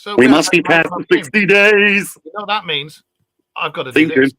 So we must be past the 60 days. You know what that means? I've got to do Thinking. this.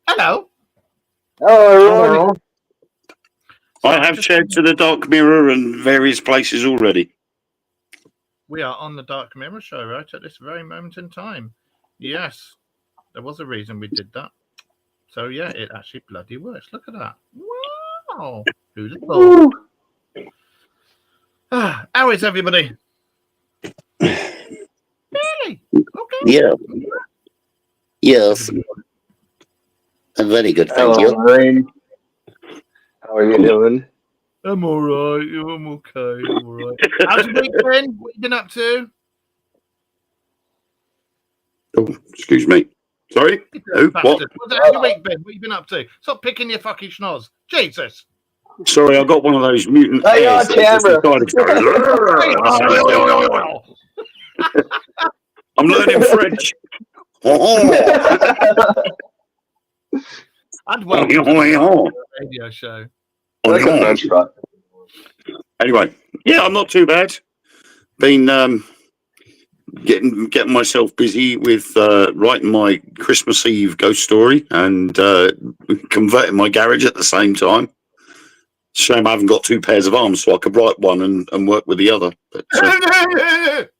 Hello. Hello, everyone. I have shared to the Dark Mirror and various places already. We are on the Dark Mirror show right at this very moment in time. Yes, there was a reason we did that. So yeah, it actually bloody works. Look at that. Wow. Who's a fool? How is everybody? Really? Okay. Yeah. Yes. I'm very good, thank you. Rain. How are you doing? I'm all right. I'm okay. I'm all right. How's your week been? What you been up to? Oh, excuse me. Sorry? Who? What? How's your week been? What you been up to? Stop picking your fucking schnoz. Jesus. Sorry, I got one of those mutant Hey, hairs. on camera. I'm learning French. And welcome to the radio show. That's a French fry. Anyway, yeah, I'm not too bad. Been getting myself busy with writing my Christmas Eve ghost story and converting my garage at the same time. Shame I haven't got two pairs of arms, so I could write one and work with the other. But,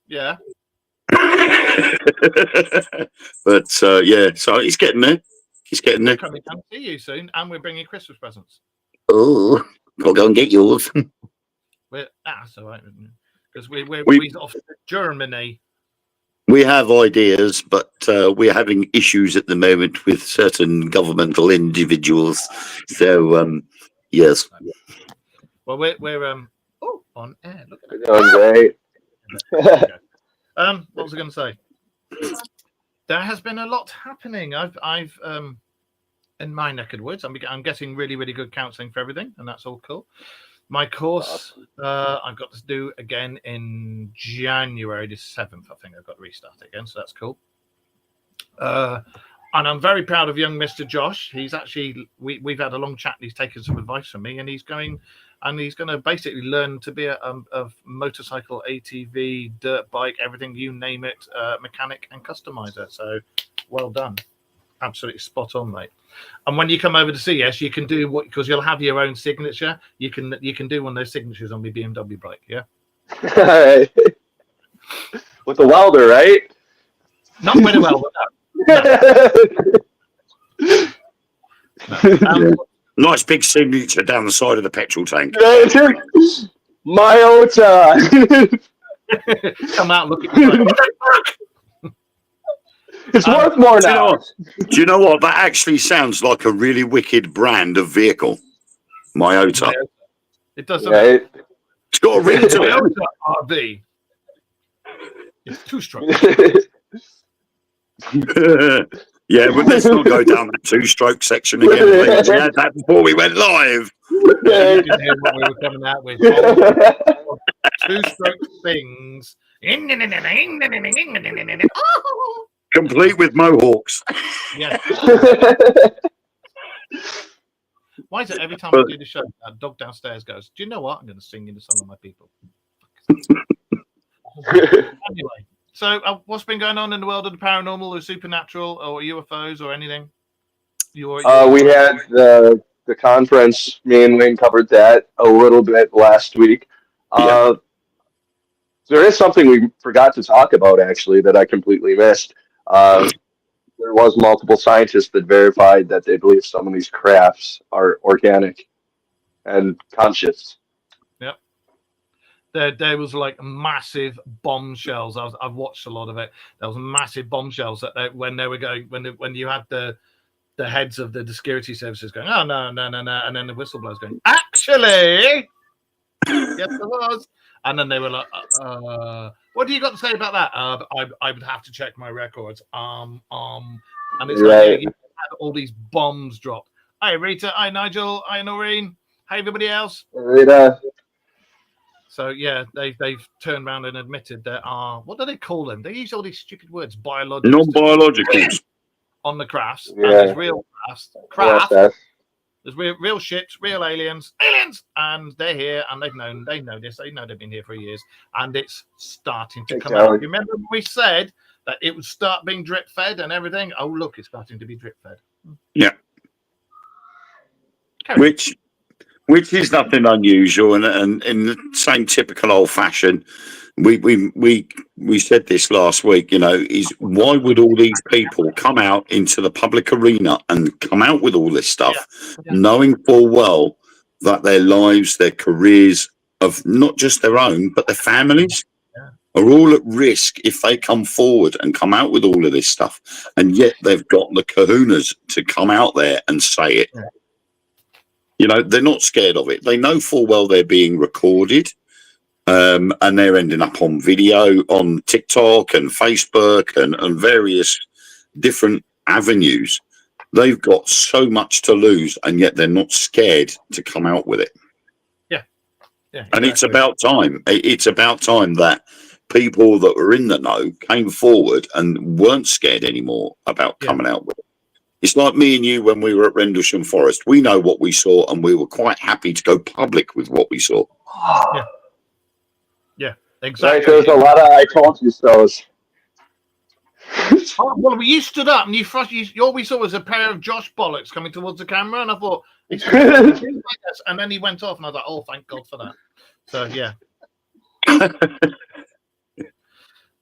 yeah. But yeah, so he's getting there. He's getting there. We're coming down to see you soon, and we're bringing Christmas presents. Oh, I'll go and get yours. That's all right, because we're off to Germany. We have ideas, but we're having issues at the moment with certain governmental individuals. So, yes. Well, we're on air. Look at that. Doing great. What was I going to say? There has been a lot happening. I've in my neck of the woods, I'm getting really, really good counselling for everything, and that's all cool. My course, I've got to do again in January the 7th. I think I've got to restart it again, so that's cool. And I'm very proud of young Mr. Josh. He's actually, we've had a long chat, and he's taken some advice from me, and he's going to basically learn to be a motorcycle, ATV, dirt bike, everything, you name it, mechanic and customizer. So well done. Absolutely spot on, mate. And when you come over to CS, you can do because you'll have your own signature. You can do one of those signatures on my BMW bike, yeah? With the welder, right? Not with a welder, no. Nice big signature down the side of the petrol tank. Myota. Come out, look at you. It's worth more now. Do you know what? That actually sounds like a really wicked brand of vehicle. Myota. Yeah, it does. Right. It's got a ring to it. Toyota RV. It's two-stroke. Yeah, but let's not go down that two-stroke section again. Please. We had that before we went live. Yeah, you can hear what we were coming out with. Two-stroke things. Complete with mohawks. Yeah. Why is it every time I do the show, that dog downstairs goes, do you know what? I'm going to sing you the song of my people. Anyway, so what's been going on in the world of the paranormal or supernatural or UFOs or anything? We had the conference. Me and Wayne covered that a little bit last week. There is something we forgot to talk about, actually, that I completely missed. There was multiple scientists that verified that they believe some of these crafts are organic and conscious. Yep. There was like massive bombshells. I've watched a lot of it. There was massive bombshells that when they were going when you had the heads of the security services going, oh no, and then the whistleblowers going, actually, yes, there was. And then they were like, what do you got to say about that? I would have to check my records. And it's like, yeah, you had all these bombs dropped. Hi, Rita. Hi, Nigel. Hi, Noreen. Hi, everybody else. Rita. So, yeah, they've turned around and admitted there are, what do they call them? They use all these stupid words, biological. Non-biologicals. On the crafts. Yeah. And there's real crafts. There's real ships, real aliens, and they're here, and they know this, they know they've been here for years, and it's starting to come out. Remember when we said that it would start being drip fed and everything? Oh, look, it's starting to be drip fed. Yeah. Which is nothing unusual, and in the same typical old fashion. We said this last week, is why would all these people come out into the public arena and come out with all this stuff, knowing full well that their lives, their careers of not just their own, but their families are all at risk if they come forward and come out with all of this stuff. And yet they've got the kahunas to come out there and say it. They're not scared of it. They know full well they're being recorded. And they're ending up on video on TikTok and Facebook and various different avenues. They've got so much to lose, and yet they're not scared to come out with it. Yeah. And exactly. It's about time. It's about time that people that were in the know came forward and weren't scared anymore about coming out with it. It's like me and you when we were at Rendlesham Forest. We know what we saw, and we were quite happy to go public with what we saw. Yeah. Yeah, exactly. Right, there's a lot of I told you so's. Well, you stood up and you all we saw was a pair of Josh bollocks coming towards the camera, and I thought, and then he went off, and I was like, oh, thank God for that. So, yeah.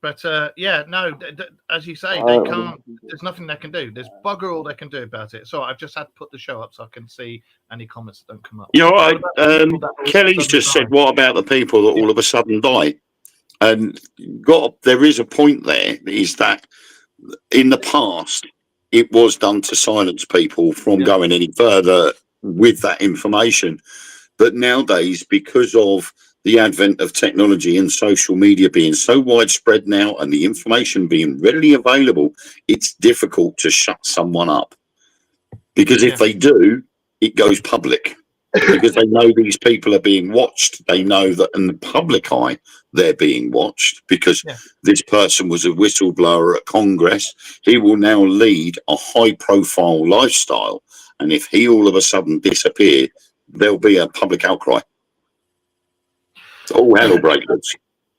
But, as you say, they can't, there's nothing they can do. There's bugger all they can do about it. So I've just had to put the show up so I can see any comments that don't come up. You're right. Kelly's just said, what about the people that all of a sudden die? And there is a point there, is that in the past, it was done to silence people from going any further with that information. But nowadays, because of the advent of technology and social media being so widespread now and the information being readily available, it's difficult to shut someone up. Because if they do, it goes public. Because they know these people are being watched. They know that in the public eye, they're being watched because this person was a whistleblower at Congress. He will now lead a high-profile lifestyle. And if he all of a sudden disappeared, there'll be a public outcry. All hell will break loose.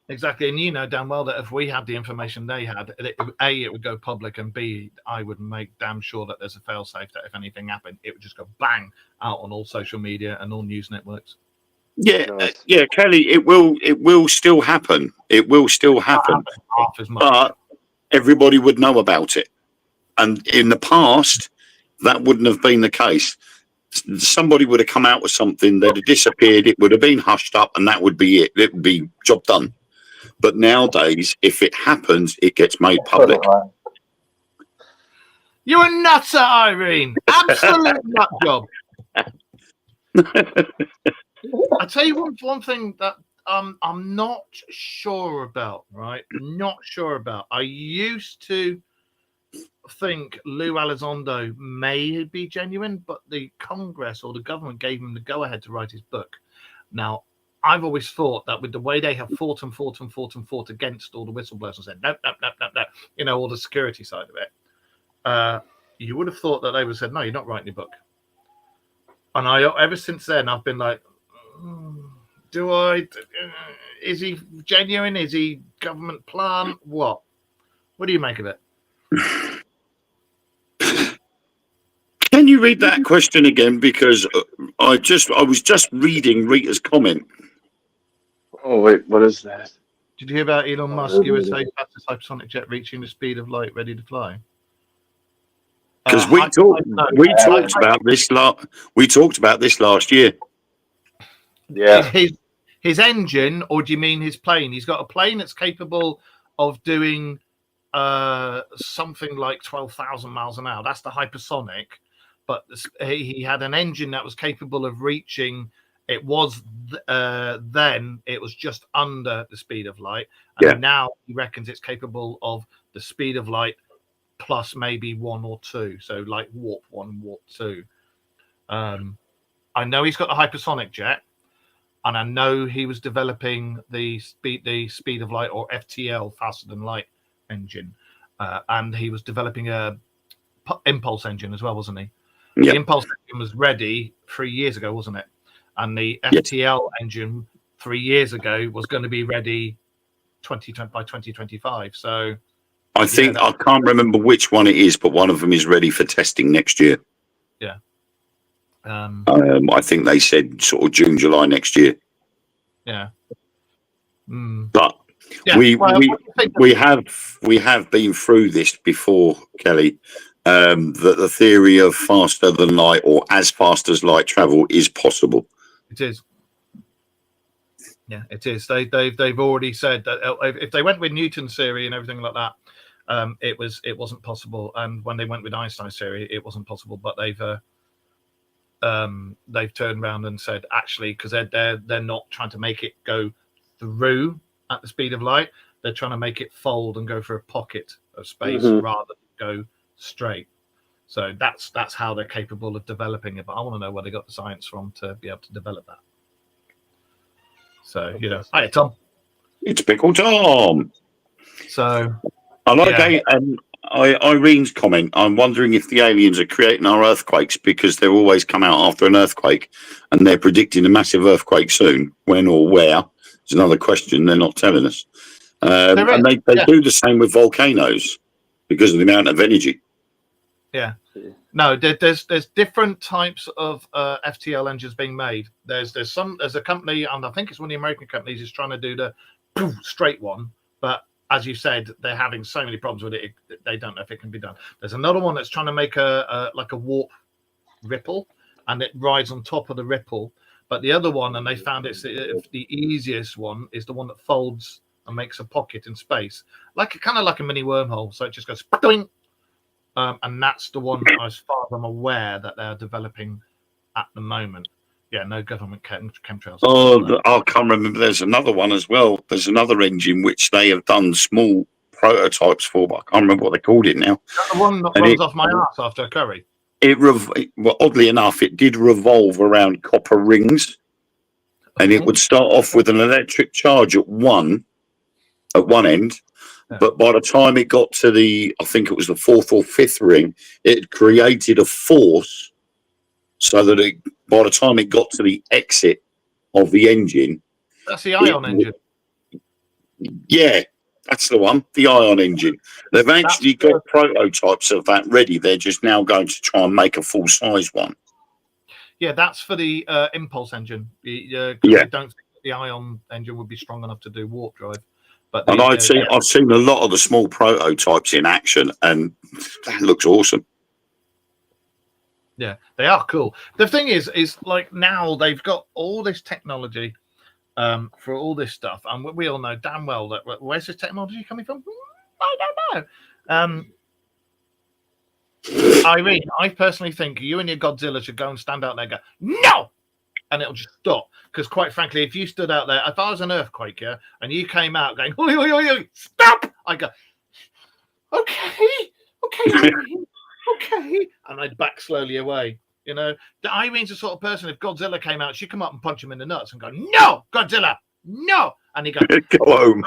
Exactly, and you know damn well that if we had the information they had, it would go public, and B, I would make damn sure that there's a fail-safe that if anything happened, it would just go bang out on all social media and all news networks. Yeah, Kelly, it will still happen. It will still happen. Half as much. But everybody would know about it, and in the past, that wouldn't have been the case. Somebody would have come out with something that had disappeared, it would have been hushed up, and that would be it. It would be job done. But nowadays, if it happens, it gets made public. You're a nutter, Irene. Absolute nut job. I tell you one thing that I'm not sure about, right? Not sure about. I used to think Lou Elizondo may be genuine, but the Congress or the government gave him the go-ahead to write his book. Now, I've always thought that with the way they have fought against all the whistleblowers and said, no, all the security side of it, you would have thought that they would have said, no, you're not writing your book. And ever since then, I've been like, is he genuine? Is he government plan? What do you make of it? Can you read that question again? Because I was just reading Rita's comment. Oh wait, what is that? Did you hear about Elon Oh, Musk USA fastest hypersonic jet reaching the speed of light, ready to fly? Because No, we talked about this last year. Yeah. His engine, or do you mean his plane? He's got a plane that's capable of doing something like 12,000 miles an hour. That's the hypersonic. But he had an engine that was capable of reaching. It was then it was just under the speed of light, and now he reckons it's capable of the speed of light plus maybe 1 or 2. So like warp 1, warp 2. I know he's got the hypersonic jet. And I know he was developing the speed of light, or FTL, faster than light engine, and he was developing a impulse engine as well, wasn't he? Yep. The impulse engine was ready 3 years ago, wasn't it? And the FTL engine 3 years ago was going to be ready by 2025. So I think I can't remember which one it is, but one of them is ready for testing next year. Yeah. I think they said sort of June, July next year. Yeah. But we have been through this before, Kelly. That the theory of faster than light, or as fast as light travel, is possible. It is. Yeah, it is. They've already said that if they went with Newton's theory and everything like that, it wasn't possible. And when they went with Einstein's theory, it wasn't possible. But they've turned around and said, actually, because they're not trying to make it go through at the speed of light, they're trying to make it fold and go for a pocket of space rather than go straight. So that's how they're capable of developing it. But I want to know where they got the science from to be able to develop that. So hi Tom. It's Pickle Tom. So I like Irene's comment. I'm wondering if the aliens are creating our earthquakes because they've always come out after an earthquake, and they're predicting a massive earthquake soon. When or where is another question. They're not telling us. And they do the same with volcanoes because of the amount of energy. Yeah. No, there's different types of FTL engines being made. There's a company, and I think it's one of the American companies, is trying to do the straight one, but as you said, they're having so many problems with it. They don't know if it can be done. There's another one that's trying to make a warp ripple, and it rides on top of the ripple. But the other one, and they found it's the easiest one, is the one that folds and makes a pocket in space, kind of like a mini wormhole. So it just goes, and that's the one, as far as I'm aware, that they're developing at the moment. Yeah, no government chemtrails. Oh, I can't remember. There's another one as well. There's another engine which they have done small prototypes for, but I can't remember what they called it now. The one that runs off my ass after a curry. Well, oddly enough, it did revolve around copper rings, and it would start off with an electric charge at one end, but by the time it got to I think it was the fourth or fifth ring, it created a force so that by the time it got to the exit of the engine, that's the ion engine. Yeah, that's the one, the ion engine. They've actually got prototypes of that ready. They're just now going to try and make a full size one. Yeah, that's for the impulse engine. I don't think the ion engine would be strong enough to do warp drive. But I've seen a lot of the small prototypes in action, and that looks awesome. Yeah, they are cool. The thing is like now they've got all this technology for all this stuff, and we all know damn well that where's this technology coming from? I don't know. Irene, I personally think you and your Godzilla should go and stand out there and go, no! And it'll just stop. Because quite frankly, if you stood out there, if I was an earthquake, and you came out going, oi, oi, oi, oi, stop! I go, okay, Irene, okay. And I'd back slowly away. Irene's the sort of person, if Godzilla came out, she'd come up and punch him in the nuts and go, no, Godzilla, no! And he'd go, go home.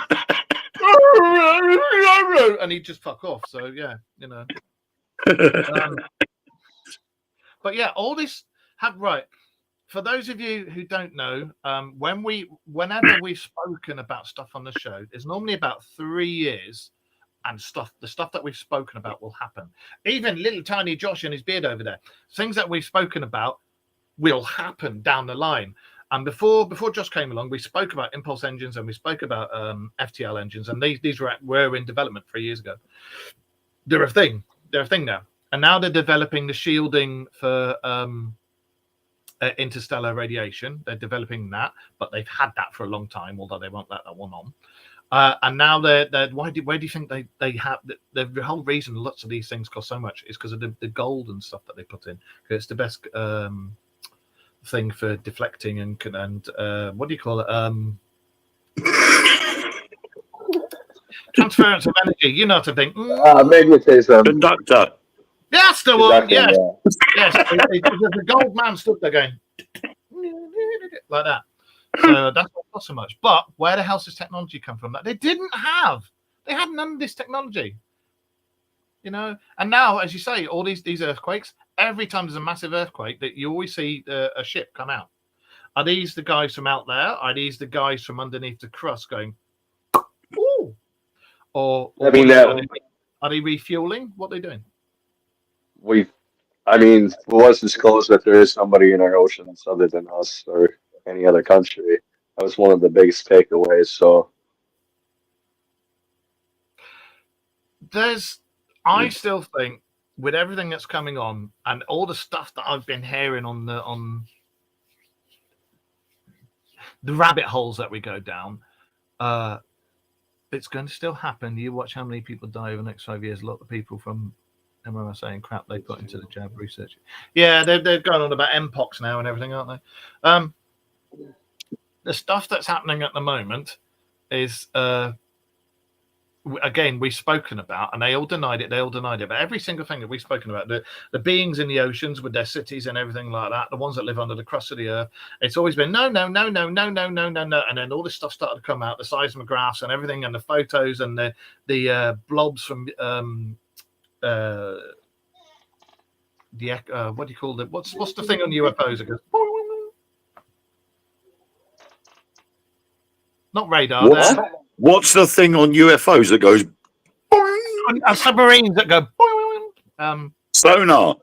And he'd just fuck off. So, yeah, but yeah, all this right. For those of you who don't know, whenever we've spoken about stuff on the show, it's normally about 3 years, and the stuff that we've spoken about will happen. Even little tiny Josh and his beard over there, things that we've spoken about will happen down the line. And before Josh came along, we spoke about impulse engines and we spoke about FTL engines, and these were in development 3 years ago. They're a thing. They're a thing now, and now they're developing the shielding for interstellar radiation. They're developing that, but they've had that for a long time, although they won't let that one on. And now they're where do you think they have the whole reason lots of these things cost so much is because of the gold and stuff that they put in. 'Cause it's the best thing for deflecting and what do you call it? Transference of energy. You know what I think. Magnetism. Conductor. That's the one. Conducting, Yes. Yes. The gold man stood there going like that. So that's what cost so much. But where the hell's this technology come from that they didn't have? They had none of this technology. You know, and now, as you say, all these earthquakes, every time there's a massive earthquake, that you always see a ship come out. Are these the guys from out there? Are these the guys from underneath the crust going, ooh? Or I mean, are they refueling? What are they doing? it was disclosed that there is somebody in our oceans other than us or any other country. That was one of the biggest takeaways. So I still think with everything that's coming on and all the stuff that I've been hearing on the rabbit holes that we go down, it's going to still happen. You watch how many people die over the next 5 years. A lot of people from MRSA and crap they put into the jab research. Yeah, they're going on about Mpox now and everything, aren't they? The stuff that's happening at the moment is, again, we've spoken about, and they all denied it. But every single thing that we've spoken about, the beings in the oceans with their cities and everything like that, the ones that live under the crust of the earth, it's always been no. And then all this stuff started to come out, the seismographs and everything, and the photos and the blobs from what do you call it? What's the thing on UFOs? It goes, not radar. What's the thing on UFOs that goes? Submarines that go. Sonar.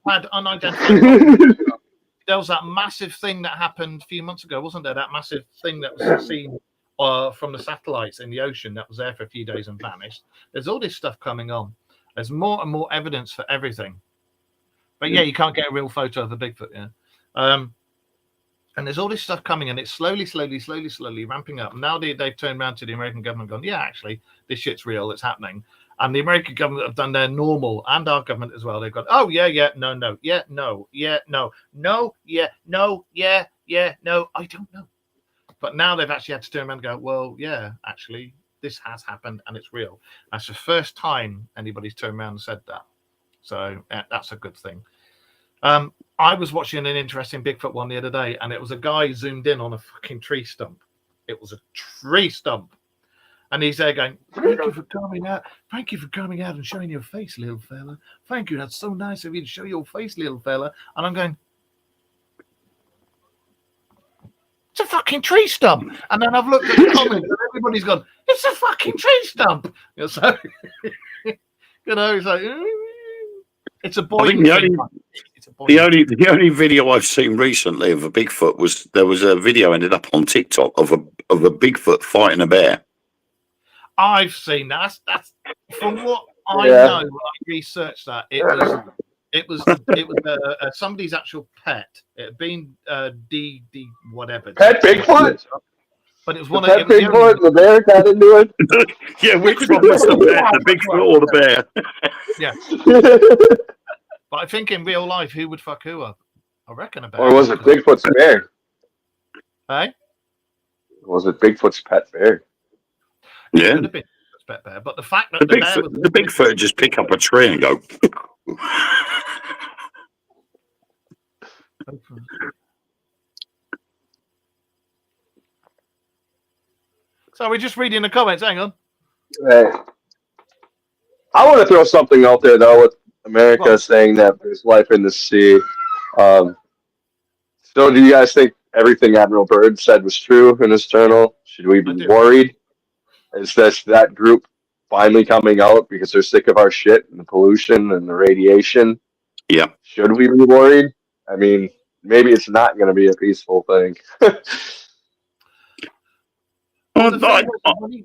Had unidentified. There was that massive thing that happened a few months ago, wasn't there? That massive thing that was seen from the satellites in the ocean that was there for a few days and vanished. There's all this stuff coming on. There's more and more evidence for everything. But yeah, you can't get a real photo of a Bigfoot. Yeah. And there's all this stuff coming, and it's slowly ramping up. Now they've turned around to the American government and gone, yeah, actually, this shit's real. It's happening. And the American government have done their normal, and our government as well. They've gone, oh, no, I don't know. But now they've actually had to turn around and go, well, yeah, actually, this has happened, and it's real. That's the first time anybody's turned around and said that. So that's a good thing. I was watching an interesting Bigfoot one the other day, and it was a guy zoomed in on a fucking tree stump. It was a tree stump. And he's there going, thank you for coming out. Thank you for coming out and showing your face, little fella. Thank you. That's so nice of you to show your face, little fella. And I'm going, it's a fucking tree stump. And then I've looked at the comments and everybody's gone, it's a fucking tree stump. You know, so, it's like, it's a boy. The only video I've seen recently of a Bigfoot was there was a video ended up on TikTok of a Bigfoot fighting a bear. I've seen that. That's from what I know. When I researched that, it was somebody's actual pet. It had been D whatever. Pet Bigfoot. But it was one of the Bigfoot. The bear got into it. Yeah, which one was the bear? The Bigfoot or the bear? Yeah. But I think in real life, who would fuck who up? I reckon a bear. Or was it Bigfoot's bear? Hey? Was it Bigfoot's pet bear? Yeah. It could have been Bigfoot's pet bear. But the fact that the Bigfoot would just pick up a tree and go. So we're just reading the comments. Hang on. Hey. I want to throw something out there, though, with America saying that there's life in the sea. So do you guys think everything Admiral Byrd said was true in his journal? Should we be worried? Is that group finally coming out because they're sick of our shit and the pollution and the radiation? Yeah. Should we be worried? I mean, maybe it's not going to be a peaceful thing. Well, the thing was, when he,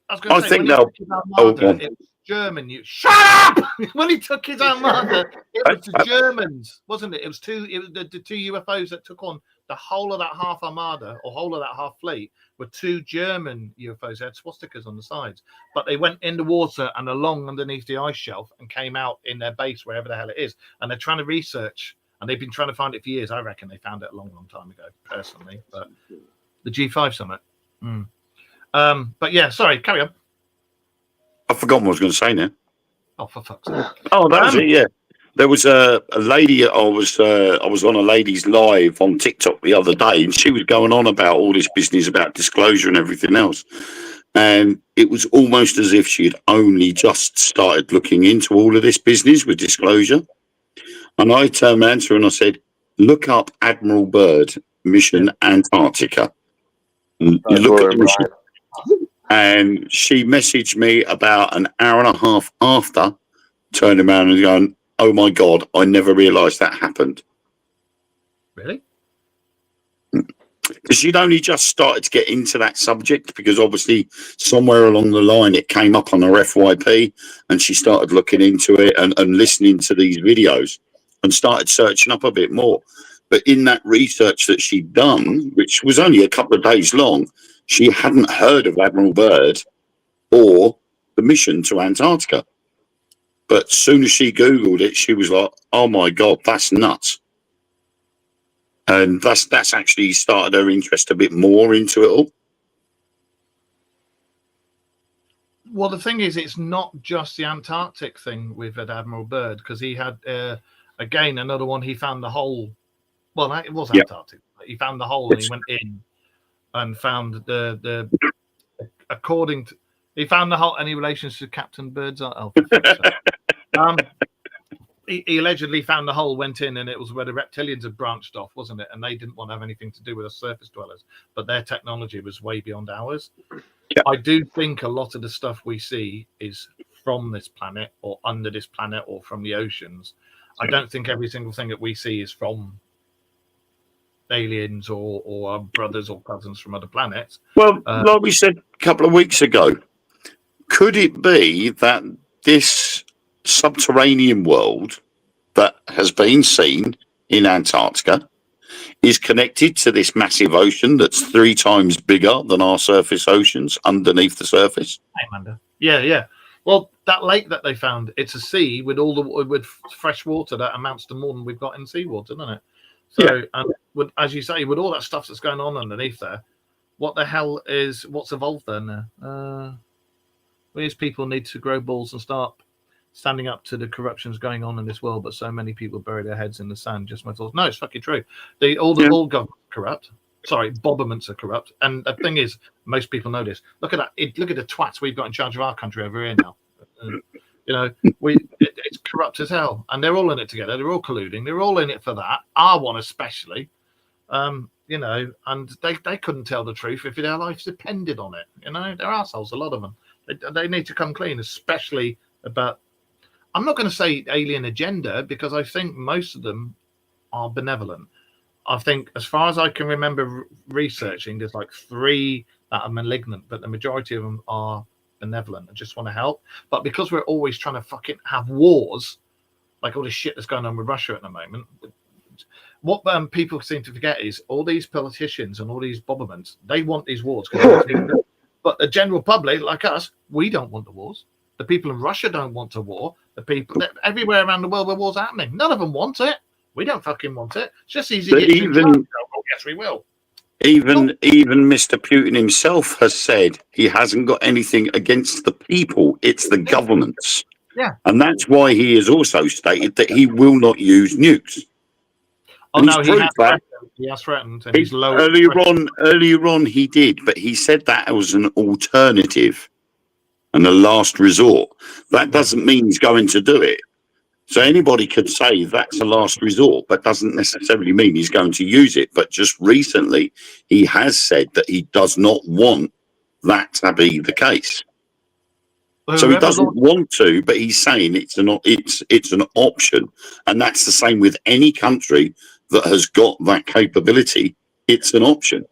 I was going to say, when he took his armada, it was German. Shut up! When he took his armada, it was the Germans, wasn't it? It was the two UFOs that took on the whole of that half armada or whole of that half fleet were two German UFOs. They had swastikas on the sides, but they went in the water and along underneath the ice shelf and came out in their base, wherever the hell it is. And they're trying to research, and they've been trying to find it for years. I reckon they found it a long, long time ago, personally. But the G5 summit. But yeah, sorry, carry on. I've forgotten what I was going to say now. Oh, for fuck's sake! Oh, that was it. Yeah, there was a lady. I was on a lady's live on TikTok the other day, and she was going on about all this business about disclosure and everything else. And it was almost as if she had only just started looking into all of this business with disclosure. And I turned around to her and I said, "Look up Admiral Byrd Mission Antarctica. Look at the mission." And she messaged me about an hour and a half after, turning around and going, "Oh my God, I never realised that happened." Really? Because she'd only just started to get into that subject, because obviously somewhere along the line it came up on her FYP and she started looking into it and listening to these videos and started searching up a bit more. But in that research that she'd done, which was only a couple of days long, she hadn't heard of Admiral Byrd or the mission to Antarctica. But as soon as she Googled it, she was like, "Oh my God, that's nuts." And that's actually started her interest a bit more into it all. Well, the thing is, it's not just the Antarctic thing with Admiral Byrd, because he had, again, another one. He found the hole. Well, it was Antarctic. He found the hole and he went in and found the according to, he found the hole. Any relations to Captain Byrd's? Oh, he allegedly found the hole, went in, and it was where the reptilians had branched off, wasn't it? And they didn't want to have anything to do with the surface dwellers, but their technology was way beyond ours. Yeah. I do think a lot of the stuff we see is from this planet or under this planet or from the oceans. I don't think every single thing that we see is from aliens or our brothers or cousins from other planets. Well, like we said a couple of weeks ago, could it be that this subterranean world that has been seen in Antarctica is connected to this massive ocean that's 3 times bigger than our surface oceans underneath the surface? Hey, Amanda. Yeah. Well, that lake that they found, it's a sea with with fresh water that amounts to more than we've got in seawater, doesn't it? So, and as you say, with all that stuff that's going on underneath there, what the hell is what's evolved there now? These people need to grow balls and start standing up to the corruptions going on in this world, but so many people bury their heads in the sand. Just my thoughts. No, it's fucking true. All governments are corrupt. Sorry, bobberments are corrupt. And the thing is, most people know this. Look at that. Look at the twats we've got in charge of our country over here now. It's corrupt as hell, and they're all in it together. They're all colluding. They're all in it for that. Our one especially. And they couldn't tell the truth if their lives depended on it. They're assholes. A lot of them. They need to come clean, especially about. I'm not going to say alien agenda, because I think most of them are benevolent. I think, as far as I can remember researching, there's like 3 that are malignant, but the majority of them are benevolent and just want to help. But because we're always trying to fucking have wars, like all this shit that's going on with Russia at the moment, what people seem to forget is all these politicians and all these bobberments, they want these wars. But the general public, like us, we don't want the wars. The people in Russia don't want a war. The people everywhere around the world where wars are happening, none of them want it. We don't fucking want it. It's just easy to get yes, we will. Even Mr. Putin himself has said he hasn't got anything against the people. It's the governments. Yeah. And that's why he has also stated that he will not use nukes. Oh, no, he has threatened. And he's low. Earlier on, he did, but he said that was an alternative and a last resort. That doesn't mean he's going to do it. So anybody could say that's a last resort, but doesn't necessarily mean he's going to use it. But just recently, he has said that he does not want that to be the case. So he doesn't want to, but he's saying it's an option, and that's the same with any country that has got that capability, it's an option.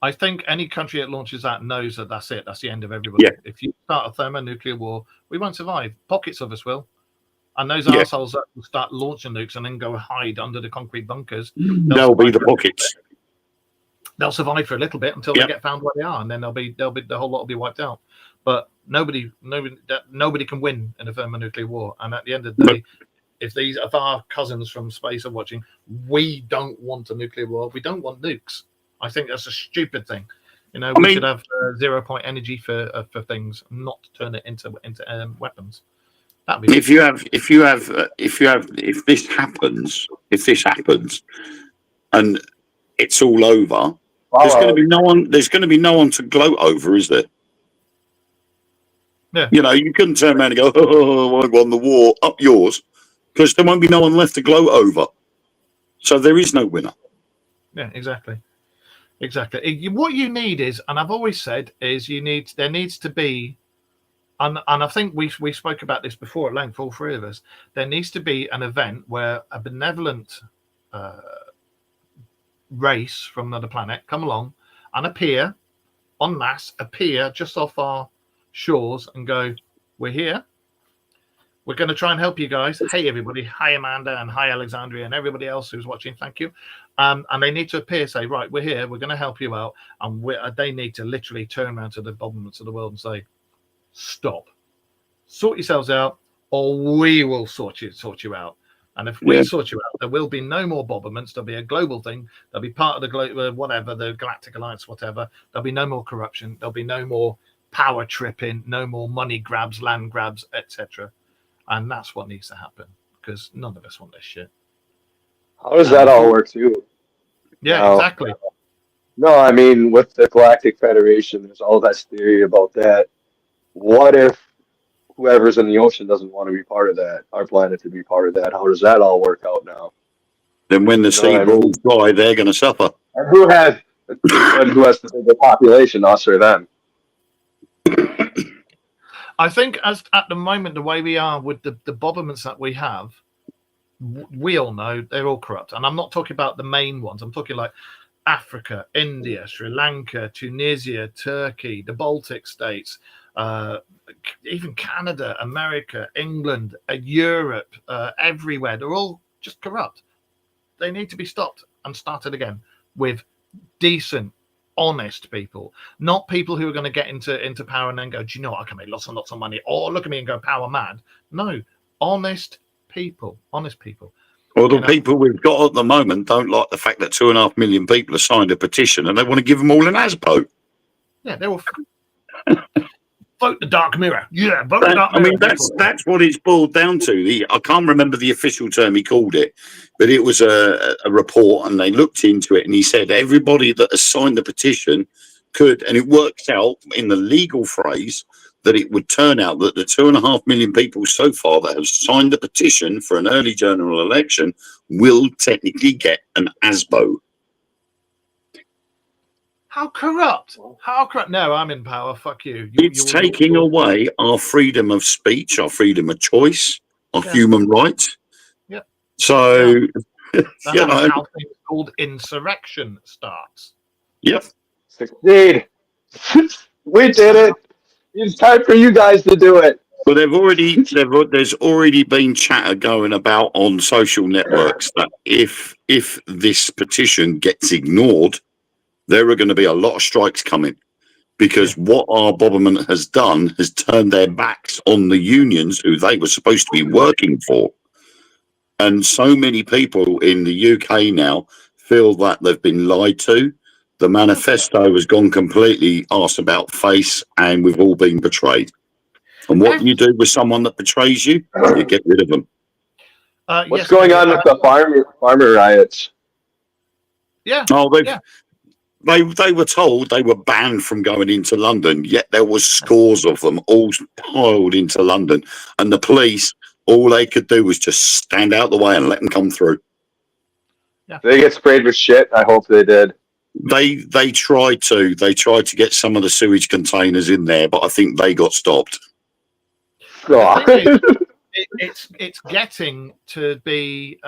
I think any country that launches that knows that that's it. That's the end of everybody. Yeah. If you start a thermonuclear war, we won't survive. Pockets of us will. And those Yeah. assholes that will start launching nukes and then go hide under the concrete bunkers, They'll be the pockets. They'll survive for a little bit until they get found where they are, and then they'll be the whole lot will be wiped out. But nobody can win in a thermonuclear war. And at the end of the day, if our cousins from space are watching, we don't want a nuclear war. We don't want nukes. I think that's a stupid thing. You know, we should have 0 point energy for things, not turn it into weapons. That'd be if this happens, and it's all over, there's going to be no one. There's going to be no one to gloat over, is there? Yeah. You know, you couldn't turn around and go, "Oh, I won the war." Up yours, because there won't be no one left to gloat over. So there is no winner. Yeah, exactly. What you need is, and I've always said, is there needs to be, and I think we spoke about this before at length, all three of us. There needs to be an event where a benevolent race from another planet come along and appear en masse, appear just off our shores and go, "We're here. We're going to try and help you guys. Hey, everybody. Hi, Amanda, and hi, Alexandria, and everybody else who's watching. Thank you." And they need to appear, say, "Right, we're here. We're going to help you out." And they need to literally turn around to the governments of the world and say, "Stop. Sort yourselves out, or we will sort you out." And if we sort you out, there will be no more bombardments. There'll be a global thing. There'll be part of the whatever, the Galactic Alliance, whatever. There'll be no more corruption. There'll be no more power tripping, no more money grabs, land grabs, etc. And that's what needs to happen, because none of us want this shit. How does that all work, too? Yeah, exactly. No, I mean, with the Galactic Federation, there's all that theory about that. What if whoever's in the ocean doesn't want to be part of that, our planet to be part of that? How does that all work out now? Then when the sea balls die, they're going to suffer. And who has the bigger population, us or them? I think as at the moment, the way we are with the bombardments that we have, we all know they're all corrupt. And I'm not talking about the main ones. I'm talking like Africa, India, Sri Lanka, Tunisia, Turkey, the Baltic states, even Canada, America, England, Europe, everywhere. They're all just corrupt. They need to be stopped and started again with decent, honest people, not people who are going to get into power and then go, "Do you know what? I can make lots and lots of money," or look at me and go power mad. No, honest people. Well, the people we've got at the moment don't like the fact that 2.5 million people have signed a petition and they want to give them all an ASPO. Yeah, they're all vote the dark mirror. Yeah, vote the dark mirror. I mean, that's what it's boiled down to. I can't remember the official term he called it, but it was a report, and they looked into it, and he said everybody that has signed the petition could, and it works out in the legal phrase that it would turn out that the 2.5 million people so far that have signed the petition for an early general election will technically get an ASBO. How corrupt? No, I'm in power. Fuck you. It's taking away our freedom of speech, our freedom of choice, our human rights. Yeah. So, that's how things called insurrection starts. Yep. Succeed. We did it. It's time for you guys to do it. Well, there's already been chatter going about on social networks that if this petition gets ignored, there are going to be a lot of strikes coming, because what our government has done has turned their backs on the unions who they were supposed to be working for. And so many people in the UK now feel that they've been lied to. The manifesto has gone completely arse about face, and we've all been betrayed. And what you do with someone that betrays you, you get rid of them. What's going on with the farmer riots? Yeah. Oh, They were told they were banned from going into London, yet there was scores of them all piled into London. And the police, all they could do was just stand out the way and let them come through. Yeah. They get sprayed with shit. I hope they did. They tried to. They tried to get some of the sewage containers in there, but I think they got stopped. It's getting to be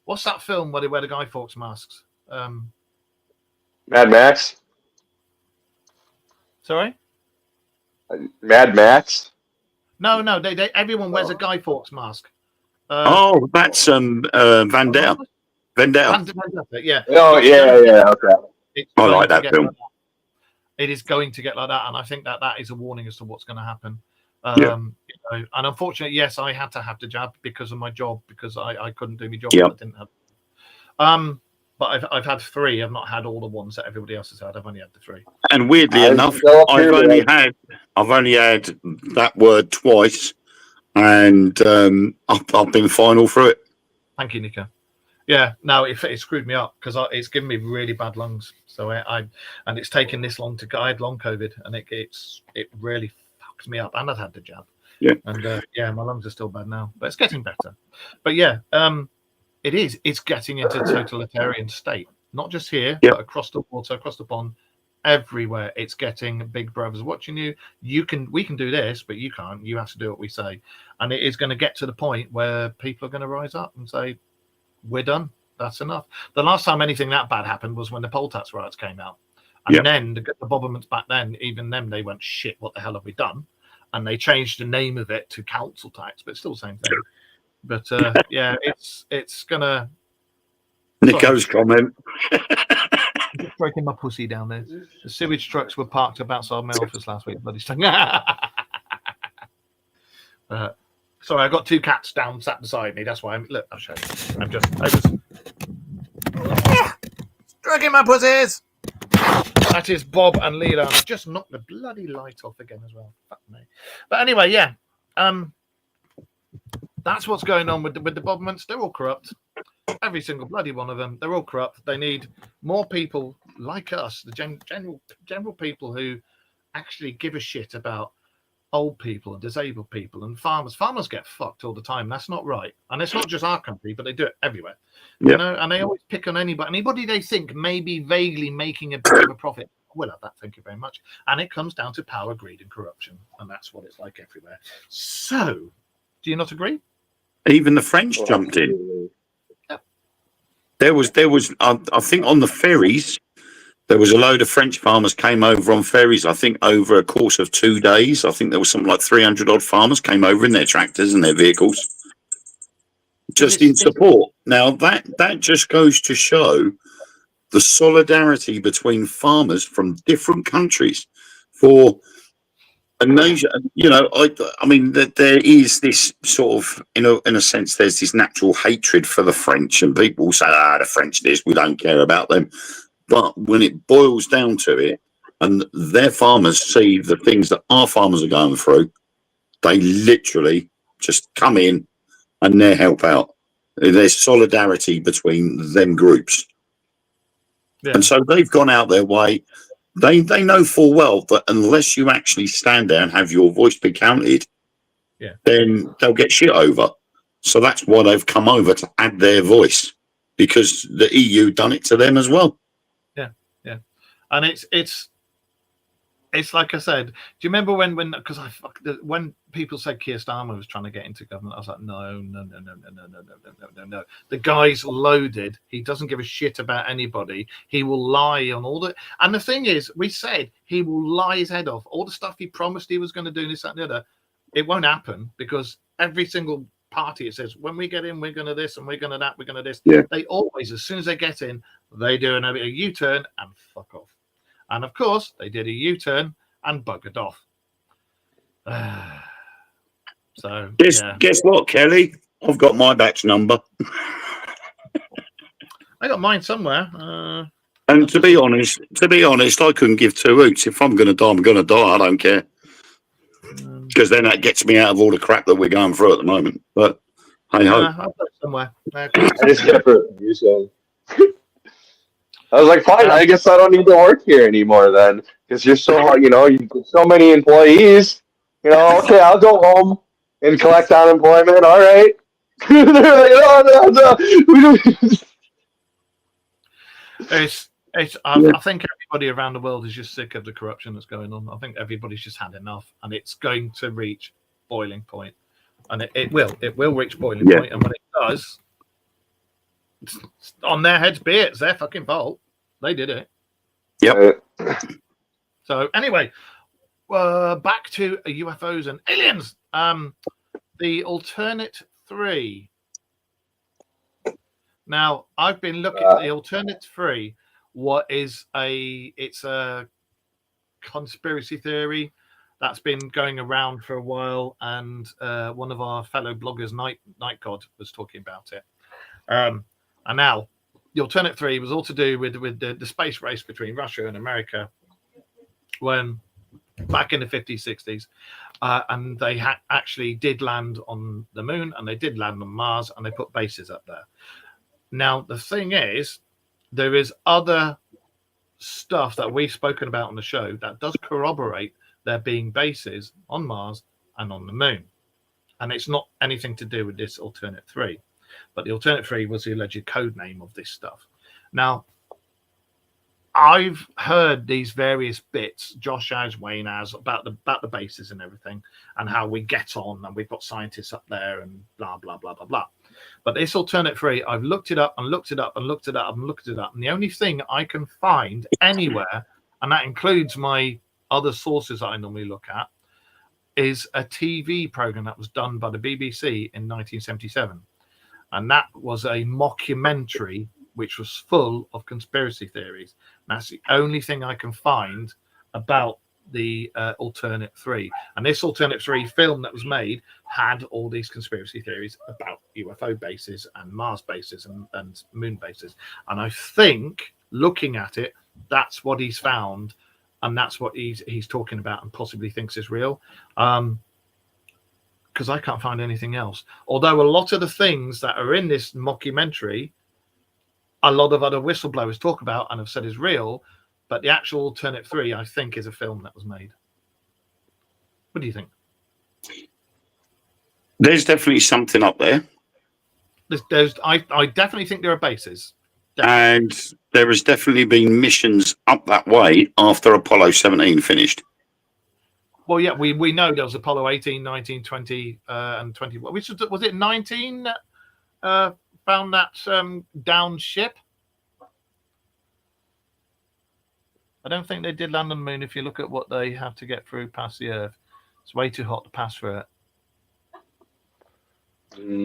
What's that film where they wear the Guy Fawkes masks? Mad Max. Sorry? Mad Max. No, everyone wears a Guy Fawkes mask. That's Vandale. Yeah. Oh, yeah. Okay. I like that film. It is going to get like that, and I think that is a warning as to what's going to happen. Yeah. And unfortunately, yes, I had to have the jab because of my job, because I couldn't do my job. Yeah. I didn't have. But I've had 3. I've not had all the ones that everybody else has had. I've only had the 3. And weirdly enough, I've only had that word twice, and I've been fine all through it. Thank you, Nico. Yeah, no, it screwed me up because it's given me really bad lungs. So and it's taken this long to. I had long COVID, and it really fucked me up. And I've had the jab. Yeah. And my lungs are still bad now, but it's getting better. But yeah, it is. It's getting into a totalitarian state, not just here, but across the water, across the pond, everywhere. It's getting Big Brother's watching you. We can do this, but you can't. You have to do what we say, and it is going to get to the point where people are going to rise up and say, "We're done. That's enough." The last time anything that bad happened was when the poll tax riots came out, and then the Bobbermans back then, even them, they went, "Shit, what the hell have we done?" And they changed the name of it to council tax, but it's still the same thing. But it's gonna. Nico's comment. Just breaking my pussy down there. The sewage trucks were parked up outside my office last week. Bloody stung. Sorry, I got 2 cats down sat beside me. That's why I'll show you. I was stroking my pussies. That is Bob and Leela. I've just knocked the bloody light off again as well. Fuck me. But anyway, yeah. That's what's going on with the Bobmans. They're all corrupt. Every single bloody one of them. They're all corrupt. They need more people like us, the general people who actually give a shit about old people and disabled people and farmers. Farmers get fucked all the time. That's not right. And it's not just our country, but they do it everywhere. Yeah. You know, and they always pick on anybody they think may be vaguely making a bit of a profit. We'll have that, thank you very much. And it comes down to power, greed, and corruption. And that's what it's like everywhere. So, do you not agree? Even the French jumped in. There was I think on the ferries, there was a load of French farmers came over on ferries. I think over a course of 2 days, I think there was something like 300 odd farmers came over in their tractors and their vehicles, just in support. Now that just goes to show the solidarity between farmers from different countries for a nation. You know, I mean that there is this sort of, in a sense, there's this natural hatred for the French, and people say, the French this, we don't care about them. But when it boils down to it, and their farmers see the things that our farmers are going through, they literally just come in and they help out. There's solidarity between them groups. Yeah. And so they've gone out their way. They know full well that unless you actually stand there and have your voice be counted, then they'll get shit over. So that's why they've come over to add their voice, because the EU done it to them as well. Yeah. And it's like I said, do you remember when people said Keir Starmer was trying to get into government? I was like, no. The guy's loaded. He doesn't give a shit about anybody. He will lie on all the. And the thing is, we said he will lie his head off. All the stuff he promised he was going to do, this, that, and the other, it won't happen, because every single party, it says, when we get in, we're going to this and we're going to that, we're going to this. Yeah. They always, as soon as they get in, they do a U-turn and fuck off. And of course, they did a U-turn and buggered off. So guess what, Kelly? I've got my batch number. I got mine somewhere. And to be honest, I couldn't give 2 hoots. If I'm going to die, I'm going to die. I don't care, because then that gets me out of all the crap that we're going through at the moment. But hey ho, I've got it somewhere. I just kept refusing. I was like, fine, I guess I don't need to work here anymore then, because you're so, you've got so many employees. Okay, I'll go home and collect unemployment. All right. They're like, no. I think everybody around the world is just sick of the corruption that's going on. I think everybody's just had enough, and it's going to reach boiling point, and it will reach boiling point, and when it does, On their heads be it. It's their fucking fault. They did it. Yep. So anyway, back to UFOs and aliens. The alternate 3. Now, I've been looking at the alternate 3. It's a conspiracy theory that's been going around for a while, and one of our fellow bloggers, Night God, was talking about it. And now, the alternate 3 was all to do with the space race between Russia and America, when back in the 50s, 60s, and they actually did land on the moon, and they did land on Mars, and they put bases up there. Now, the thing is, there is other stuff that we've spoken about on the show that does corroborate there being bases on Mars and on the moon. And it's not anything to do with this alternate 3. But the alternate 3 was the alleged code name of this stuff. Now, I've heard these various bits, Josh has, Wayne has, about the bases and everything, and how we get on, and we've got scientists up there, and blah, blah, blah, blah, blah. But this alternate 3, I've looked it up and looked it up and looked it up and looked it up. And the only thing I can find anywhere, and that includes my other sources that I normally look at, is a TV program that was done by the BBC in 1977. And that was a mockumentary which was full of conspiracy theories. And that's the only thing I can find about the alternate 3. And this alternate 3 film that was made had all these conspiracy theories about UFO bases and Mars bases and moon bases. And I think, looking at it, that's what he's found, and that's what he's talking about and possibly thinks is real. Because I can't find anything else. Although a lot of the things that are in this mockumentary, a lot of other whistleblowers talk about and have said is real, but the actual alternate 3, I think, is a film that was made. What do you think? There's definitely something up there. I definitely think there are bases. Definitely. And there has definitely been missions up that way after Apollo 17 finished. Well, yeah, we know there was Apollo 18, 19, 20, and 21. Was it 19 that found that downed ship? I don't think they did land on the moon if you look at what they have to get through past the Earth. It's way too hot to pass through it.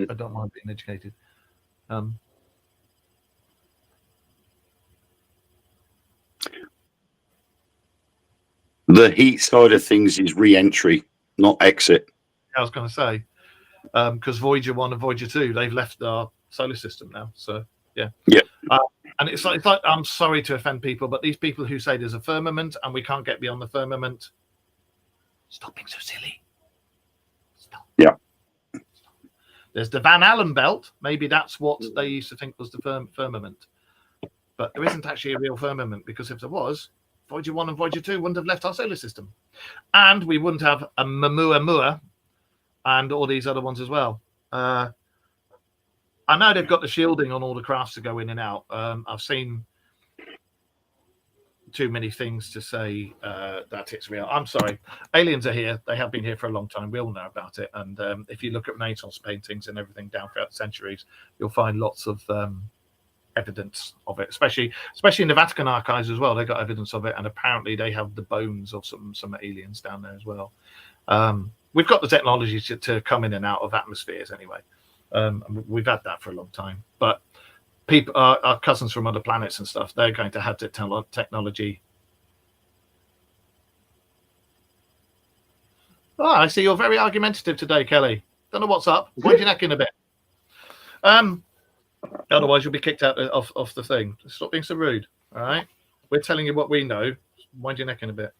I don't mind being educated. The heat side of things is re-entry, not exit. I was going to say, because Voyager 1 and Voyager 2, they've left our solar system now. So, yeah. Yeah. And it's like, I'm sorry to offend people, but these people who say there's a firmament and we can't get beyond the firmament, stop being so silly. Stop. Yeah. There's the Van Allen belt. Maybe that's what they used to think was the firmament. But there isn't actually a real firmament, because if there was, Voyager 1 and Voyager 2 wouldn't have left our solar system. And we wouldn't have a Oumuamua and all these other ones as well. I know they've got the shielding on all the crafts to go in and out. I've seen too many things to say that it's real. I'm sorry. Aliens are here. They have been here for a long time. We all know about it. And if you look at Renaissance paintings and everything down throughout the centuries, you'll find lots of evidence of it, especially in the Vatican archives as well. They got evidence of it, and apparently they have the bones of some aliens down there as well. We've got the technology to come in and out of atmospheres anyway. We've had that for a long time, but people, our cousins from other planets and stuff, they're going to have the technology. Oh, I see you're very argumentative today, Kelly. Don't know what's up. Wind your neck in a bit. Otherwise, you'll be kicked out off the thing. Stop being so rude. All right, we're telling you what we know. Wind your neck in a bit.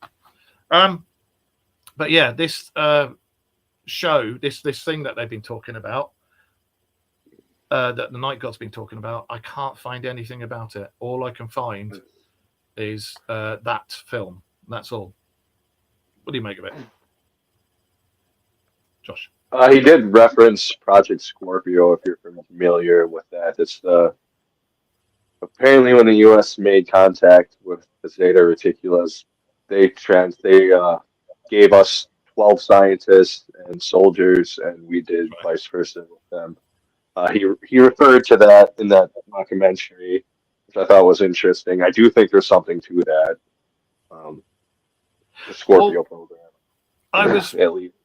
But yeah, this show, this thing that they've been talking about, that the Night God's been talking about, I can't find anything about it. All I can find is that film. That's all. What do you make of it, Josh? He did reference Project Scorpio, if you're familiar with that. It's apparently when the U.S. made contact with the Zeta Reticulans, they gave us 12 scientists and soldiers, and we did vice versa with them. He referred to that in that documentary, which I thought was interesting. I do think there's something to that. The Scorpio Well, program, I was at least.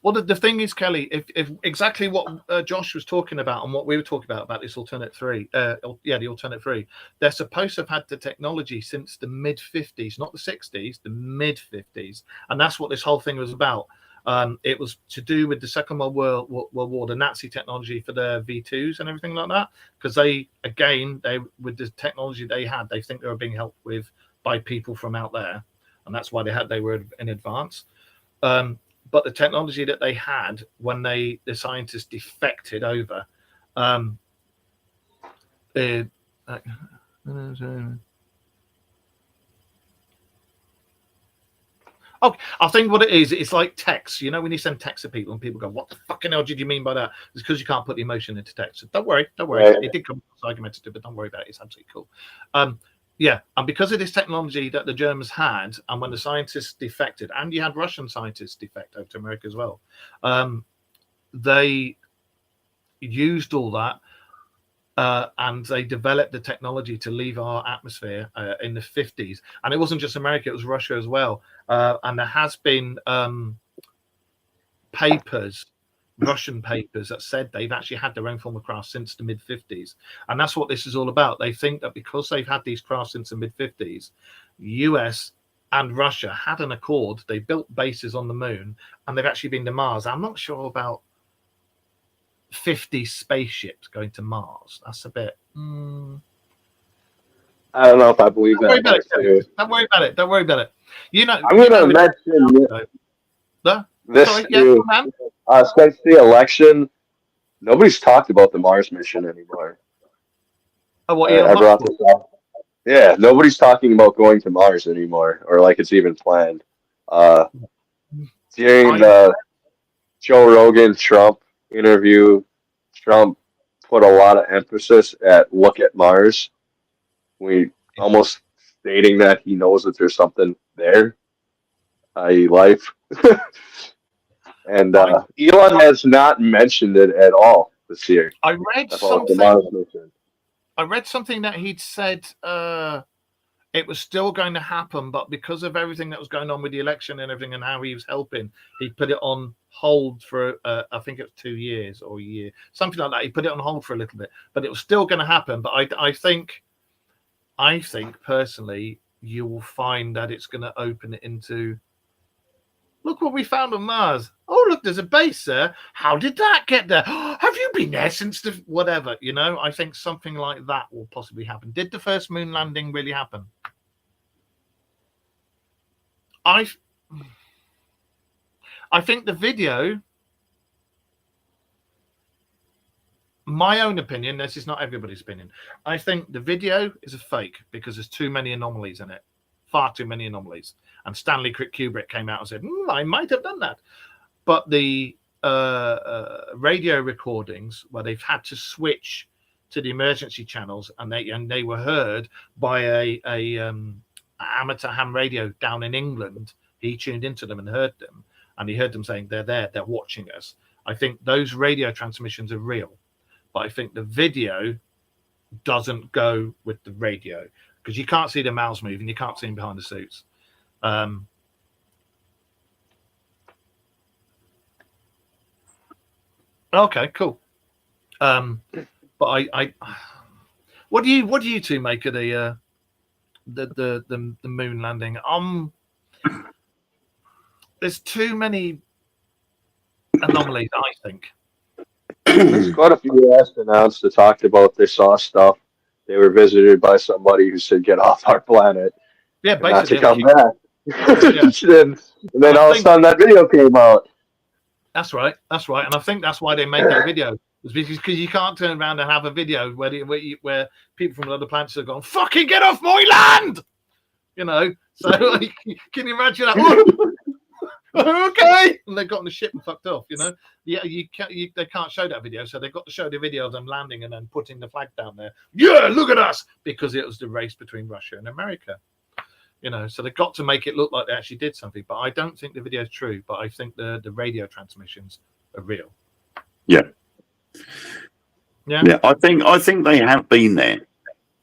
Well, the thing is, Kelly, if exactly what Josh was talking about and what we were talking about this alternate three, the alternate three, they're supposed to have had the technology since the mid 50s, not the 60s, the mid 50s, and that's what this whole thing was about. It was to do with the Second World War, the Nazi technology for their V2s and everything like that, because they with the technology they had, they think they were being helped with by people from out there, and that's why they were in advance. But the technology that they had when the scientists defected over, oh, I think what it is, it's like text. You know, when you send text to people and people go, "What the fucking hell did you mean by that?" It's because you can't put the emotion into text. So don't worry. Right. It did come argumentative, but don't worry about it. It's absolutely cool. Yeah, and because of this technology that the Germans had, and when the scientists defected, and you had Russian scientists defect over to America as well, they used all that, and they developed the technology to leave our atmosphere in the 50s. And it wasn't just America, it was Russia as well. And there has been Russian papers that said they've actually had their own form of craft since the mid 50s. And that's what this is all about. They think that because they've had these crafts since the mid 50s, US and Russia had an accord. They built bases on the moon, and they've actually been to Mars. I'm not sure about 50 spaceships going to Mars. That's a bit. I don't know if I believe that. Don't worry about it. Don't worry about it. You know, I'm going to mention this Sorry, too. Since the election, nobody's talked about the Mars mission anymore. Oh, what? I brought this up. Yeah, nobody's talking about going to Mars anymore, or like it's even planned. During the Joe Rogan Trump interview, Trump put a lot of emphasis at look at Mars. We almost stating that he knows that there's something there, i.e. life. And Elon has not mentioned it at all this year. I read something that he'd said it was still going to happen, but because of everything that was going on with the election and everything and how he was helping, he put it on hold for I think it was 2 years or a year, something like that. He put it on hold for a little bit, but it was still going to happen. But I think personally, you will find that it's going to open it into. Look what we found on Mars. Oh, look, there's a base there. How did that get there? Have you been there since the whatever? You know, I think something like that will possibly happen. Did the first moon landing really happen? I think the video, my own opinion, this is not everybody's opinion. I think the video is a fake because there's too many anomalies in it. Far too many anomalies. And Stanley Kubrick came out and said, I might have done that. But the radio recordings where they've had to switch to the emergency channels and they were heard by a amateur ham radio down in England. He tuned into them and heard them. And he heard them saying, they're there, they're watching us. I think those radio transmissions are real. But I think the video doesn't go with the radio. Because you can't see the mouths moving, you can't see them behind the suits. Okay, cool. But I what do you two make of the moon landing? There's too many anomalies, I think. There's quite a few astronauts that talked about they saw stuff. They were visited by somebody who said, "Get off our planet." Yeah, basically. Not to come back. Yeah. and then all of a sudden that video came out. That's right. And I think that's why they made that video. It's because you can't turn around and have a video where people from other planets are going, "Fucking get off my land!" You know. So like, can you imagine that? Okay, and they got on the ship and fucked off. You know. Yeah, they can't show that video, so they've got to show the video of them landing and then putting the flag down there. Yeah, look at us, because it was the race between Russia and America. You know, so they've got to make it look like they actually did something. But I don't think the video is true. But I think the radio transmissions are real. Yeah. Yeah. Yeah, I think they have been there.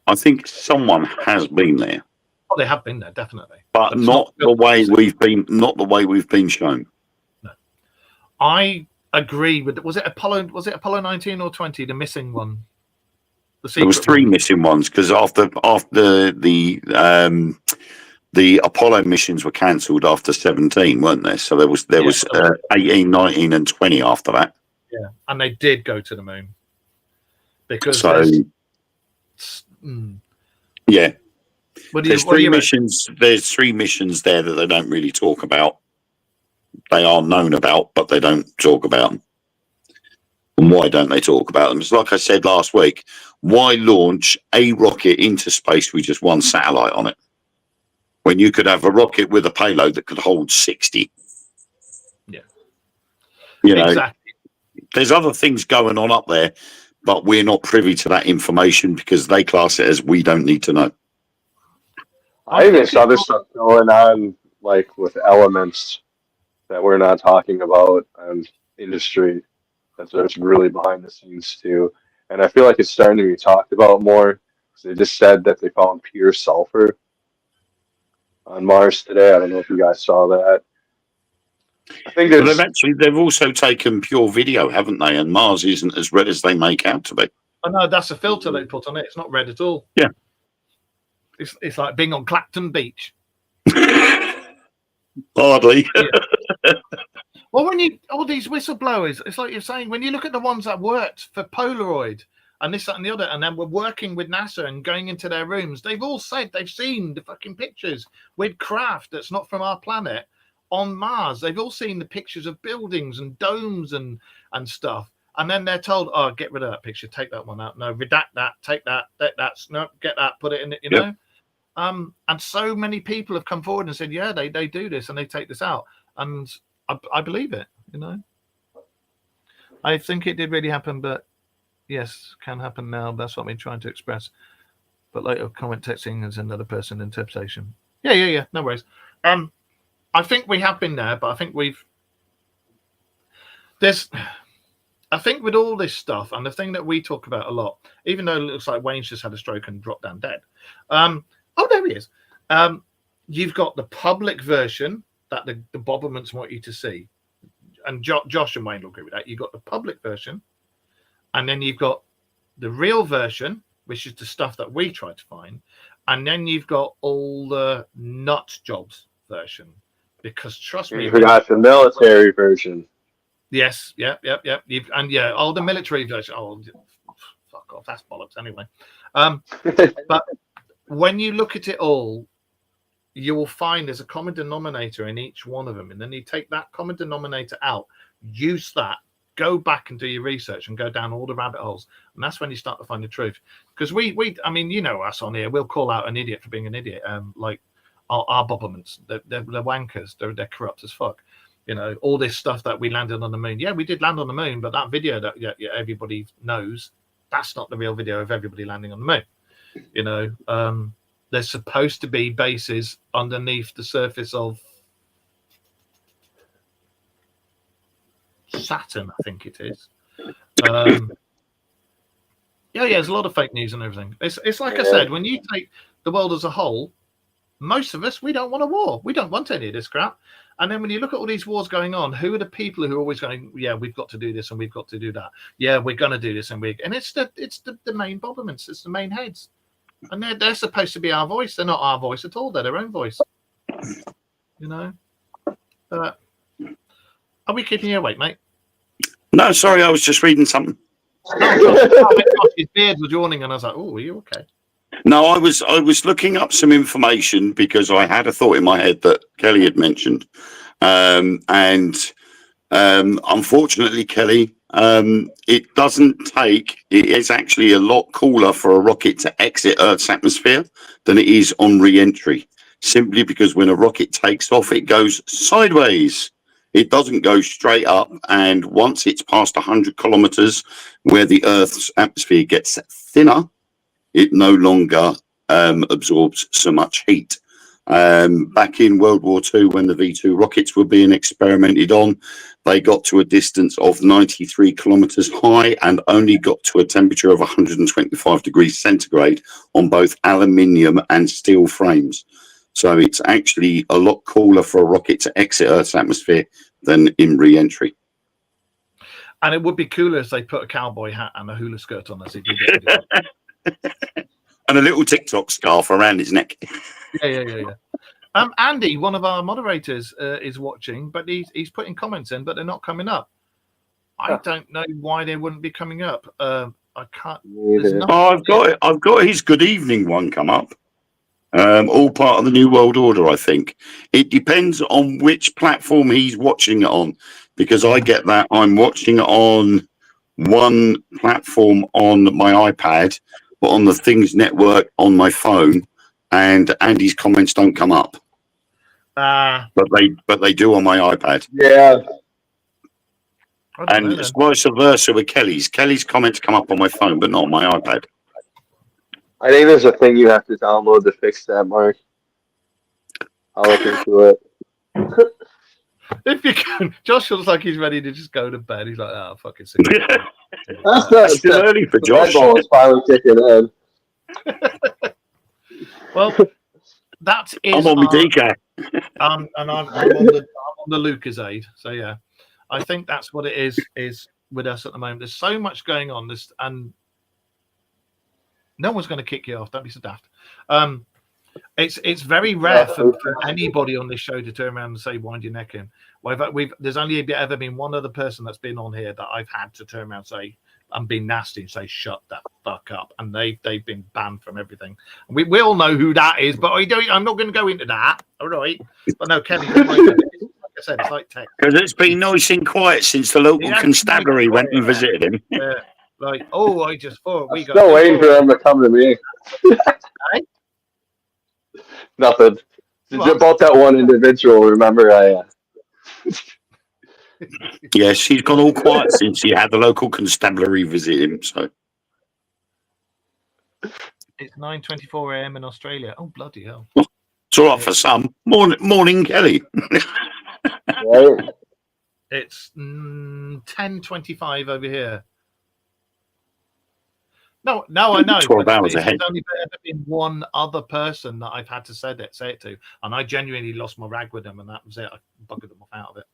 I think someone has been there, Oh, they have been there, definitely. but it's not the way built we've been shown. No. I agree with. Was it Apollo 19 or 20? The missing one. There was three missing ones because after the Apollo missions were cancelled after 17, weren't there? So there was 18, 19, and 20 after that. Yeah, and they did go to the moon because yeah. There's three missions. There's three missions there that they don't really talk about. They are known about, but they don't talk about them. And why don't they talk about them? It's like I said last week. Why launch a rocket into space with just one satellite on it, when you could have a rocket with a payload that could hold 60? Yeah, exactly. There's other things going on up there, but we're not privy to that information because they class it as we don't need to know. I think there's other stuff going on, like with elements that we're not talking about, and industry that's really behind the scenes too. And I feel like it's starting to be talked about more. They just said that they found pure sulfur on Mars today. I don't know if you guys saw that. I think they've also taken pure video, haven't they? And Mars isn't as red as they make out to be. Oh no, that's a filter they put on it. It's not red at all. Yeah, it's like being on Clacton Beach. Hardly. Yeah. Well, all these whistleblowers, it's like you're saying, when you look at the ones that worked for Polaroid and this, that, and the other, and then we're working with NASA and going into their rooms, they've all said they've seen the fucking pictures with craft that's not from our planet on Mars. They've all seen the pictures of buildings and domes and stuff. And then they're told, oh, get rid of that picture, take that one out. No, redact that, take that, no, get that, put it in it, you know? And so many people have come forward and said, yeah, they do this and they take this out. And I believe it, you know. I think it did really happen, but yes, can happen now. That's what I'm trying to express. But later, comment texting is another person interpretation. Yeah. No worries. I think we have been there, but I think I think with all this stuff and the thing that we talk about a lot, even though it looks like Wayne's just had a stroke and dropped down dead. Oh, there he is. You've got the public version that the Bobbermans want you to see. And Josh and Wayne will agree with that. You've got the public version, and then you've got the real version, which is the stuff that we try to find, and then you've got all the nut jobs version. Because trust me, you forgot the military version. Yes, yep. The military version. Oh, fuck off, that's bollocks anyway. But when you look at it all, you will find there's a common denominator in each one of them, and then you take that common denominator out, use that, go back and do your research and go down all the rabbit holes, and that's when you start to find the truth. Because I mean, you know us on here, we'll call out an idiot for being an idiot. Like our Bobbermans, they're wankers, they're corrupt as fuck. You know, all this stuff that we landed on the moon. Yeah, we did land on the moon, but that video that everybody knows, that's not the real video of everybody landing on the moon. You know, there's supposed to be bases underneath the surface of Saturn, I think it is. There's a lot of fake news and everything. It's like I said, when you take the world as a whole, most of us, we don't want a war. We don't want any of this crap. And then when you look at all these wars going on, who are the people who are always going, yeah, we've got to do this and we've got to do that. Yeah, we're going to do this and it's the main Bobbermans. It's the main heads. And they're supposed to be our voice. They're not our voice at all. They're their own voice. You know? Are we keeping you awake, mate? No, sorry, I was just reading something. Oh my gosh, his beard was yawning, and I was like, "Oh, are you okay?" No, I was looking up some information because I had a thought in my head that Kelly had mentioned, and unfortunately, Kelly, it doesn't take. It is actually a lot cooler for a rocket to exit Earth's atmosphere than it is on re-entry. Simply because when a rocket takes off, it goes sideways. It doesn't go straight up, and once it's past 100 kilometers, where the Earth's atmosphere gets thinner, it no longer absorbs so much heat. Back in World War II, when the V2 rockets were being experimented on, they got to a distance of 93 kilometers high and only got to a temperature of 125 degrees centigrade on both aluminium and steel frames. So it's actually a lot cooler for a rocket to exit Earth's atmosphere than in re-entry. And it would be cooler if they put a cowboy hat and a hula skirt on as he did. And a little TikTok scarf around his neck. Yeah. Andy, one of our moderators, is watching, but he's putting comments in, but they're not coming up. I don't know why they wouldn't be coming up. I can't. I've got his good evening one come up. All part of the New World Order, I think. It depends on which platform he's watching it on, because I get that I'm watching it on one platform on my iPad, but on the Things Network on my phone, and Andy's comments don't come up. But they do on my iPad. Yeah. And it's vice versa with Kelly's. Kelly's comments come up on my phone, but not on my iPad. I think there's a thing you have to download to fix that, Mark. I'll look into it. If you can, Josh looks like he's ready to just go to bed. He's like, "Oh, fucking sick." That's still early for Josh. The ball is finally kicking in. Well, that is. I'm on my DK. And I'm on the Lucasade. So yeah, I think that's what it is with us at the moment. There's so much going on. And no one's going to kick you off. Don't be so daft. It's very rare for anybody on this show to turn around and say, "Wind your neck in." There's only ever been one other person that's been on here that I've had to turn around and say, and be nasty and say, "Shut the fuck up," and they've been banned from everything. We all know who that is, but I'm not going to go into that. All right, but no, Kevin. Like I said, it's like tech. Because it's been nice and quiet since the local constabulary went and visited him. Yeah. Like, I just thought we got. Still waiting for them to come to me. Nothing. About that one individual. Remember, Yes, she's gone all quiet since he had the local constabulary visit him. So it's 9:24 a.m. in Australia. Oh bloody hell! It's all right for some. Morning, Kelly. right? It's 10:25 over here. No, I know. 12 hours ahead. There's only ever been one other person that I've had to say it to, and I genuinely lost my rag with them, and that was it. I buggered them off out of it.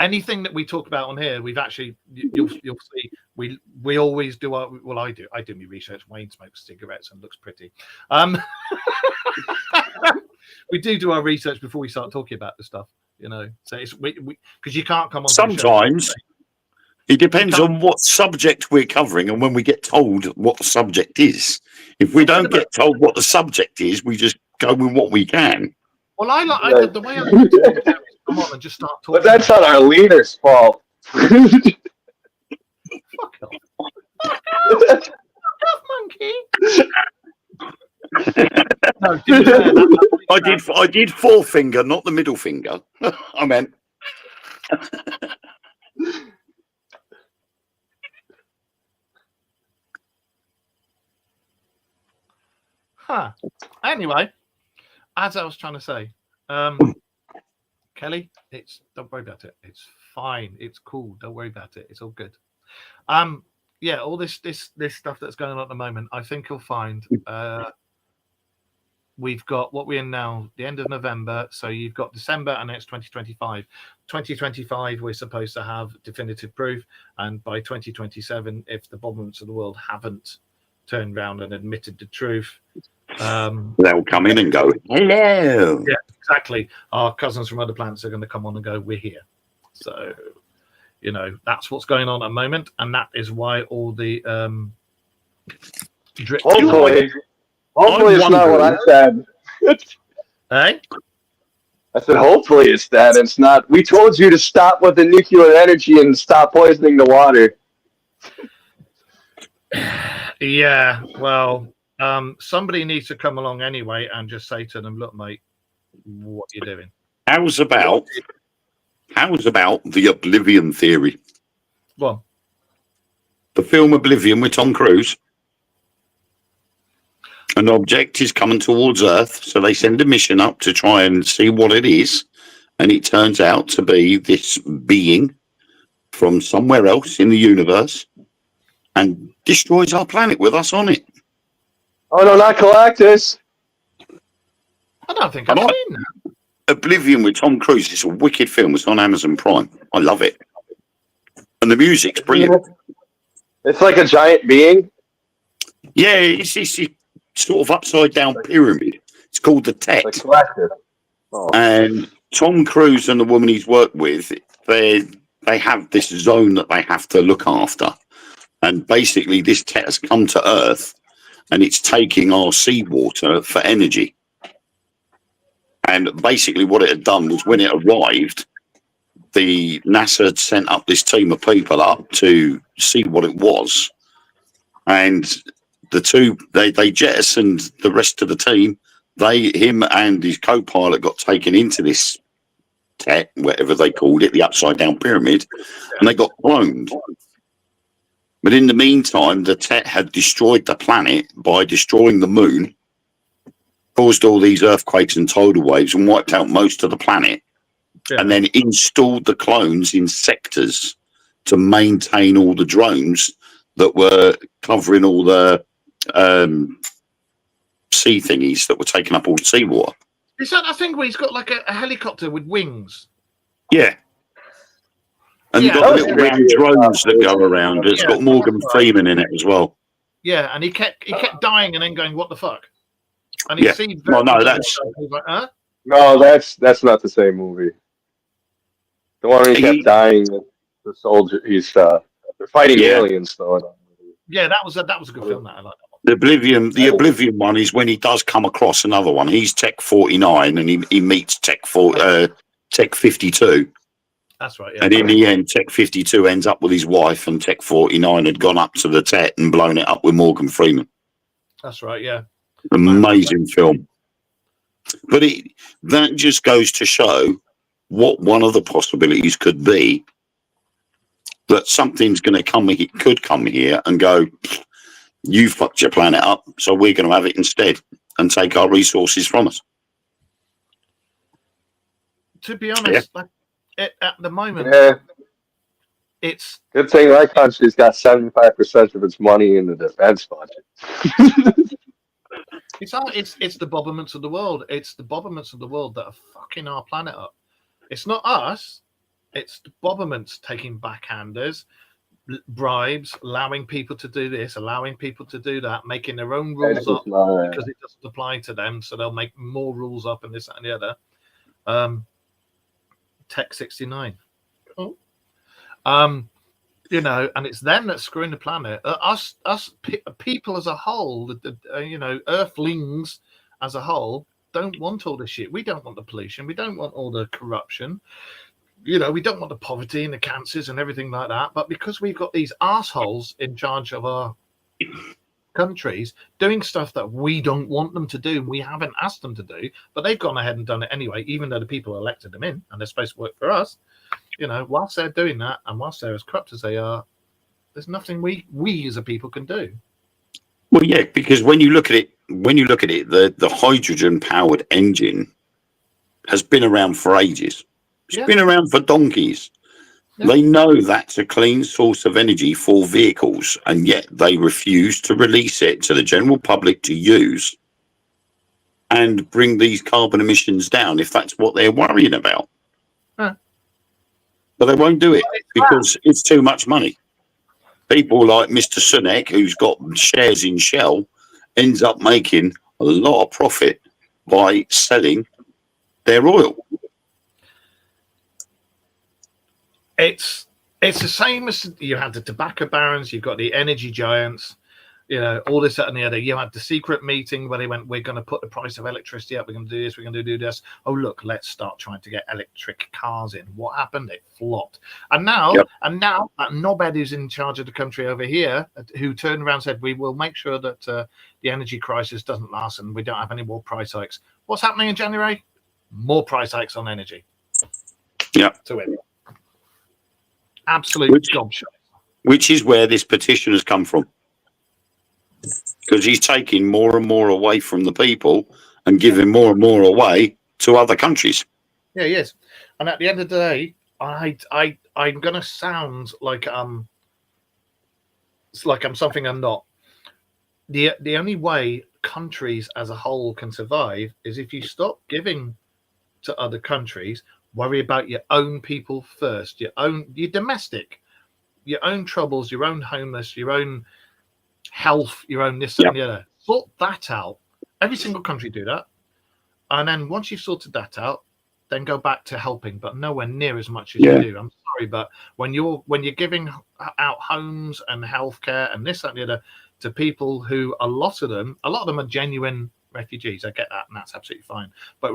Anything that we talk about on here, we've actually you'll see we always do our I do my research. Wayne smokes cigarettes and looks pretty. We do our research before we start talking about the stuff, So it's because you can't come on. Sometimes it depends on what subject we're covering and when we get told what the subject is. If we don't get told what the subject is, we just go with what we can. Well, the way I like to do is come on and just start talking. But that's not our leader's fault. Fuck off. Fuck off, monkey. No, I did forefinger, not the middle finger. I meant. Anyway, as I was trying to say, Kelly, don't worry about it. It's fine. It's cool. Don't worry about it. It's all good. Yeah, all this stuff that's going on at the moment, I think you'll find. We've got what we're in now, the end of November. So you've got December, and it's 2025. 2025, we're supposed to have definitive proof, and by 2027, if the governments of the world haven't turned around and admitted the truth, they'll come in and go, hello. Yeah, exactly. Our cousins from other planets are going to come on and go, we're here. So, that's what's going on at the moment, and that is why all the Hopefully it's not what I said. Hey? I said, hopefully it's that. It's not. We told you to stop with the nuclear energy and stop poisoning the water. Yeah, well, somebody needs to come along anyway and just say to them, look, mate, what are you doing? How's about the Oblivion theory? Well, the film Oblivion with Tom Cruise. An object is coming towards Earth, so they send a mission up to try and see what it is, and it turns out to be this being from somewhere else in the universe and destroys our planet with us on it. Oh no, not Galactus! I don't think I've seen that. Oblivion with Tom Cruise is a wicked film. It's on Amazon Prime. I love it. And the music's brilliant. It's like a giant being. Yeah, it's this sort of upside down pyramid. It's called the Tet. Like Galactus. Oh. And Tom Cruise and the woman he's worked with, they have this zone that they have to look after. And basically this Tet has come to Earth and it's taking our seawater for energy. And basically what it had done was when it arrived, the NASA had sent up this team of people up to see what it was. And the two, they jettisoned the rest of the team. Him and his co-pilot got taken into this Tet, whatever they called it, the upside down pyramid, and they got cloned. But in the meantime, the Tet had destroyed the planet by destroying the moon, caused all these earthquakes and tidal waves and wiped out most of the planet, and then installed the clones in sectors to maintain all the drones that were covering all the sea thingies that were taking up all the seawater. Is that a thing where he's got like a helicopter with wings? Yeah. And you've got the little round drones that go around. It's got Morgan Freeman in it as well. Yeah, and he kept dying and then going, "What the fuck?" And he seemed well, no, that's like, huh? No, that's not the same movie. The one where he kept dying. The soldier. They're fighting aliens though. Yeah, that was a good film. That I like. The Oblivion one is when he does come across another one. He's Tech 49 and he meets Tech 52. That's right. Yeah. And in the end, Tech 52 ends up with his wife, and Tech 49 had gone up to the Tet and blown it up with Morgan Freeman. That's right. Yeah. Amazing film. But that just goes to show what one of the possibilities could be, that something's going to could come here and go, you fucked your planet up, so we're going to have it instead and take our resources from us. To be honest, at the moment, it's good thing my country's got 75% of its money in the defense budget. It's the bobberments of the world. It's the bobberments of the world that are fucking our planet up. It's not us. It's the bobberments taking backhanders, bribes, allowing people to do this, allowing people to do that, making their own rules up because it doesn't apply to them, so they'll make more rules up and this, that, and the other. Tech 69. Oh. And it's them that's screwing the planet. Us people as a whole, Earthlings as a whole, don't want all this shit. We don't want the pollution. We don't want all the corruption. We don't want the poverty and the cancers and everything like that. But because we've got these assholes in charge of our countries doing stuff that we don't want them to do, we haven't asked them to do, but they've gone ahead and done it anyway, even though the people elected them in and they're supposed to work for us. Whilst they're doing that and whilst they're as corrupt as they are, there's nothing we as a people can do. Well, yeah, because when you look at it, the hydrogen-powered engine has been around for ages. It's been around for donkeys. Yeah. They know that's a clean source of energy for vehicles, and yet they refuse to release it to the general public to use and bring these carbon emissions down if that's what they're worrying about. Huh. But they won't do it because it's too much money. People like Mr. Sunak, who's got shares in Shell, ends up making a lot of profit by selling their oil. It's the same as you had the tobacco barons, you've got the energy giants, all this, that, and the other. You had the secret meeting where they went, we're going to put the price of electricity up, we're going to do this, we're going to do this. Oh, look, let's start trying to get electric cars in. What happened? It flopped. And now that knobhead who's in charge of the country over here, who turned around and said, we will make sure that the energy crisis doesn't last and we don't have any more price hikes. What's happening in January? More price hikes on energy. Yeah. To it. Absolute job shot. Which is where this petition has come from. because he's taking more and more away from the people and giving more and more away to other countries. Yeah, he is. And at the end of the day, I'm gonna sound like it's like I'm something I'm not. The only way countries as a whole can survive is if you stop giving to other countries, worry about your own people first, your domestic, your own troubles, your own homeless, your own health, your own this and the other. Sort that out. Every single country do that. And then once you've sorted that out, then go back to helping, but nowhere near as much as you do. I'm sorry, but when you're giving out homes and healthcare and this and the other to people who a lot of them are genuine refugees. I get that, and that's absolutely fine. But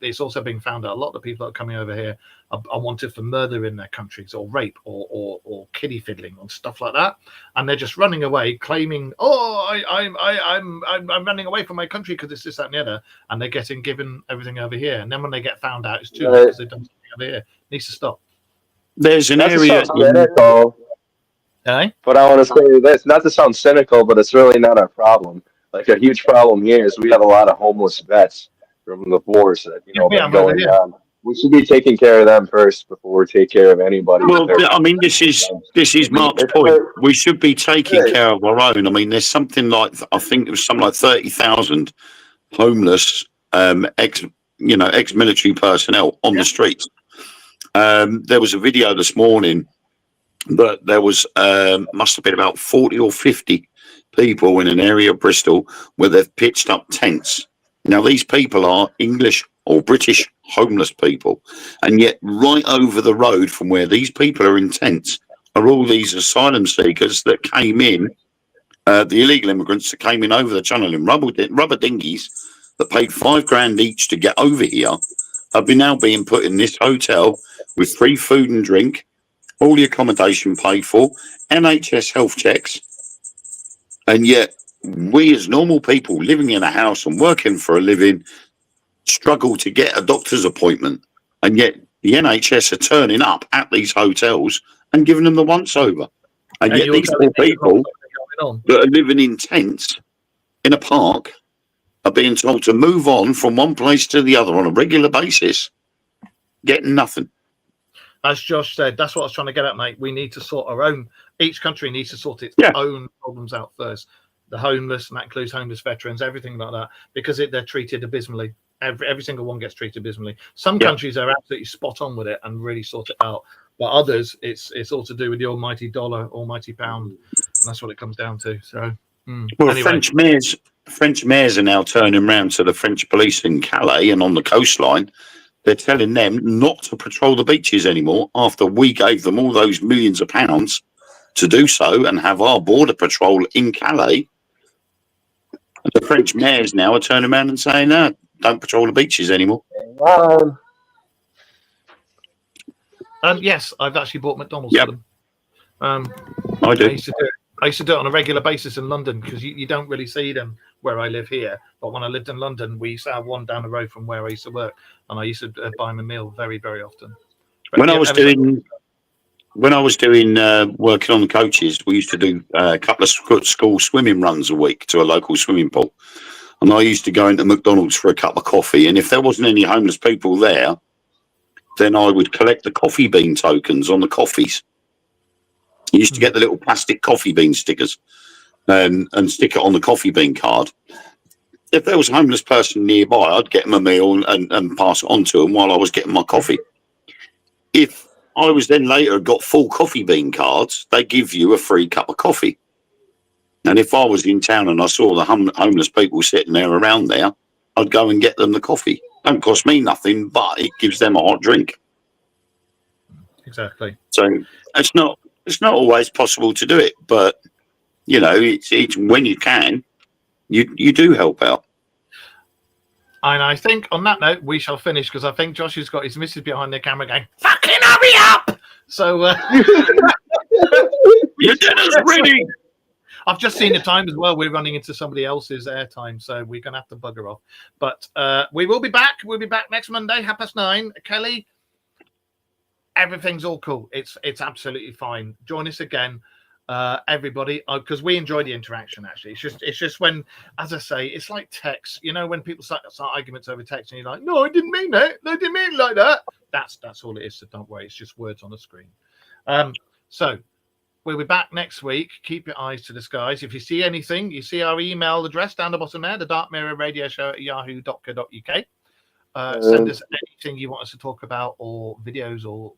it's also being found out a lot of the people that are coming over here are wanted for murder in their countries, or rape, or kiddie fiddling, or stuff like that, and they're just running away, claiming, "Oh, I'm running away from my country because it's this, that, and the other," and they're getting given everything over here, and then when they get found out, it's too late because they've done something over here. It needs to stop. There's an area. But I want to say this, not to sound cynical, but it's really not our problem. Like, a huge problem here is we have a lot of homeless vets from the wars that been going on. We should be taking care of them first before we take care of anybody. Well, I mean, this is Mark's point. We should be taking care of our own. I mean, there's something like, I think it was something like 30,000 homeless ex-military personnel on the streets. There was a video this morning, but there was must have been about 40 or 50 people in an area of Bristol where they've pitched up tents. Now, these people are English or British homeless people, and yet right over the road from where these people are in tents are all these asylum seekers that came in, the illegal immigrants that came in over the channel in rubber dinghies that paid $5,000 each to get over here, have been now being put in this hotel with free food and drink, all the accommodation paid for, NHS health checks, and yet we as normal people living in a house and working for a living struggle to get a doctor's appointment, and yet the NHS are turning up at these hotels and giving them the once over, and yet these poor people that are living in tents in a park are being told to move on from one place to the other on a regular basis, getting nothing. As Josh said, that's what I was trying to get at, mate. We need to sort our own. Each country needs to sort its own problems out first. The homeless, and that includes homeless veterans, everything like that, because they're treated abysmally. Every single one gets treated abysmally. Some countries are absolutely spot on with it and really sort it out, but others, it's all to do with the almighty dollar, almighty pound, and that's what it comes down to. So, well, anyway. French mayors are now turning around to the French police in Calais and on the coastline. They're telling them not to patrol the beaches anymore after we gave them all those millions of pounds to do so and have our border patrol in Calais. And the French mayors now are turning around and saying, no, don't patrol the beaches anymore. Yes, I've actually bought McDonald's for them. I do. I used to do it on a regular basis in London because you don't really see them where I live here. But when I lived in London, we used to have one down the road from where I used to work, and I used to buy them a meal very, very often. But when I was doing working on the coaches, we used to do a couple of school swimming runs a week to a local swimming pool, and I used to go into McDonald's for a cup of coffee. And if there wasn't any homeless people there, then I would collect the coffee bean tokens on the coffees. You used to get the little plastic coffee bean stickers and stick it on the coffee bean card. If there was a homeless person nearby, I'd get them a meal and pass it on to them while I was getting my coffee. If I was then later got full coffee bean cards, they give you a free cup of coffee. And if I was in town and I saw the homeless people sitting there around there, I'd go and get them the coffee. Don't cost me nothing, but it gives them a hot drink. Exactly. So it's not always possible to do it, but it's when you can, you do help out. And I think on that note, we shall finish because I think Josh has got his missus behind the camera going, "Fucking hurry up!" So your dinner's ready. I've just seen the time as well. We're running into somebody else's airtime, so we're going to have to bugger off. But we will be back. We'll be back next Monday, 9:30. Kelly, everything's all cool. It's absolutely fine. Join us again. everybody, because we enjoy the interaction. Actually, it's just when, as I say, it's like text. You know, when people start arguments over text, and you're like, "No, I didn't mean that. I didn't mean it like that." That's all it is. So don't worry, it's just words on the screen. So we'll be back next week. Keep your eyes to the skies. If you see anything, you see our email address down the bottom there, the Dark Mirror Radio Show at yahoo.co.uk. Send us anything you want us to talk about, or videos, or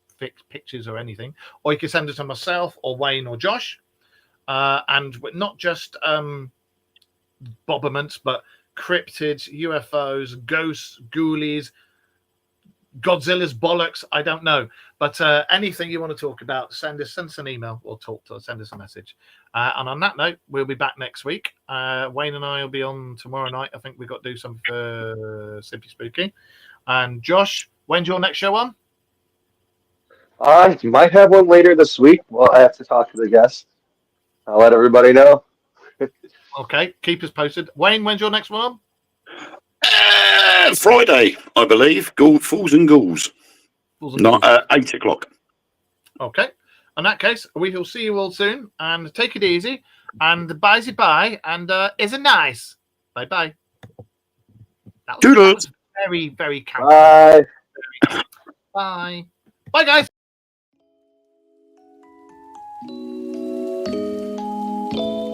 pictures, or anything. Or you can send it to myself, or Wayne, or Josh. And not just bobberments, but cryptids, UFOs, ghosts, ghoulies, Godzilla's bollocks. I don't know, but anything you want to talk about, send us an email or send us a message. And on that note, we'll be back next week. Wayne and I will be on tomorrow night. I think we've got to do something for Simply Spooky. And Josh, when's your next show on? I might have one later this week. Well, I have to talk to the guests. I'll let everybody know. Okay, keep us posted. Wayne, when's your next one on? Friday, I believe. Fools and Ghouls. Not 8 o'clock. Okay. In that case, we will see you all soon. And take it easy. And bye, and is it nice? Bye. That was very, very Bye. Bye. Bye, guys.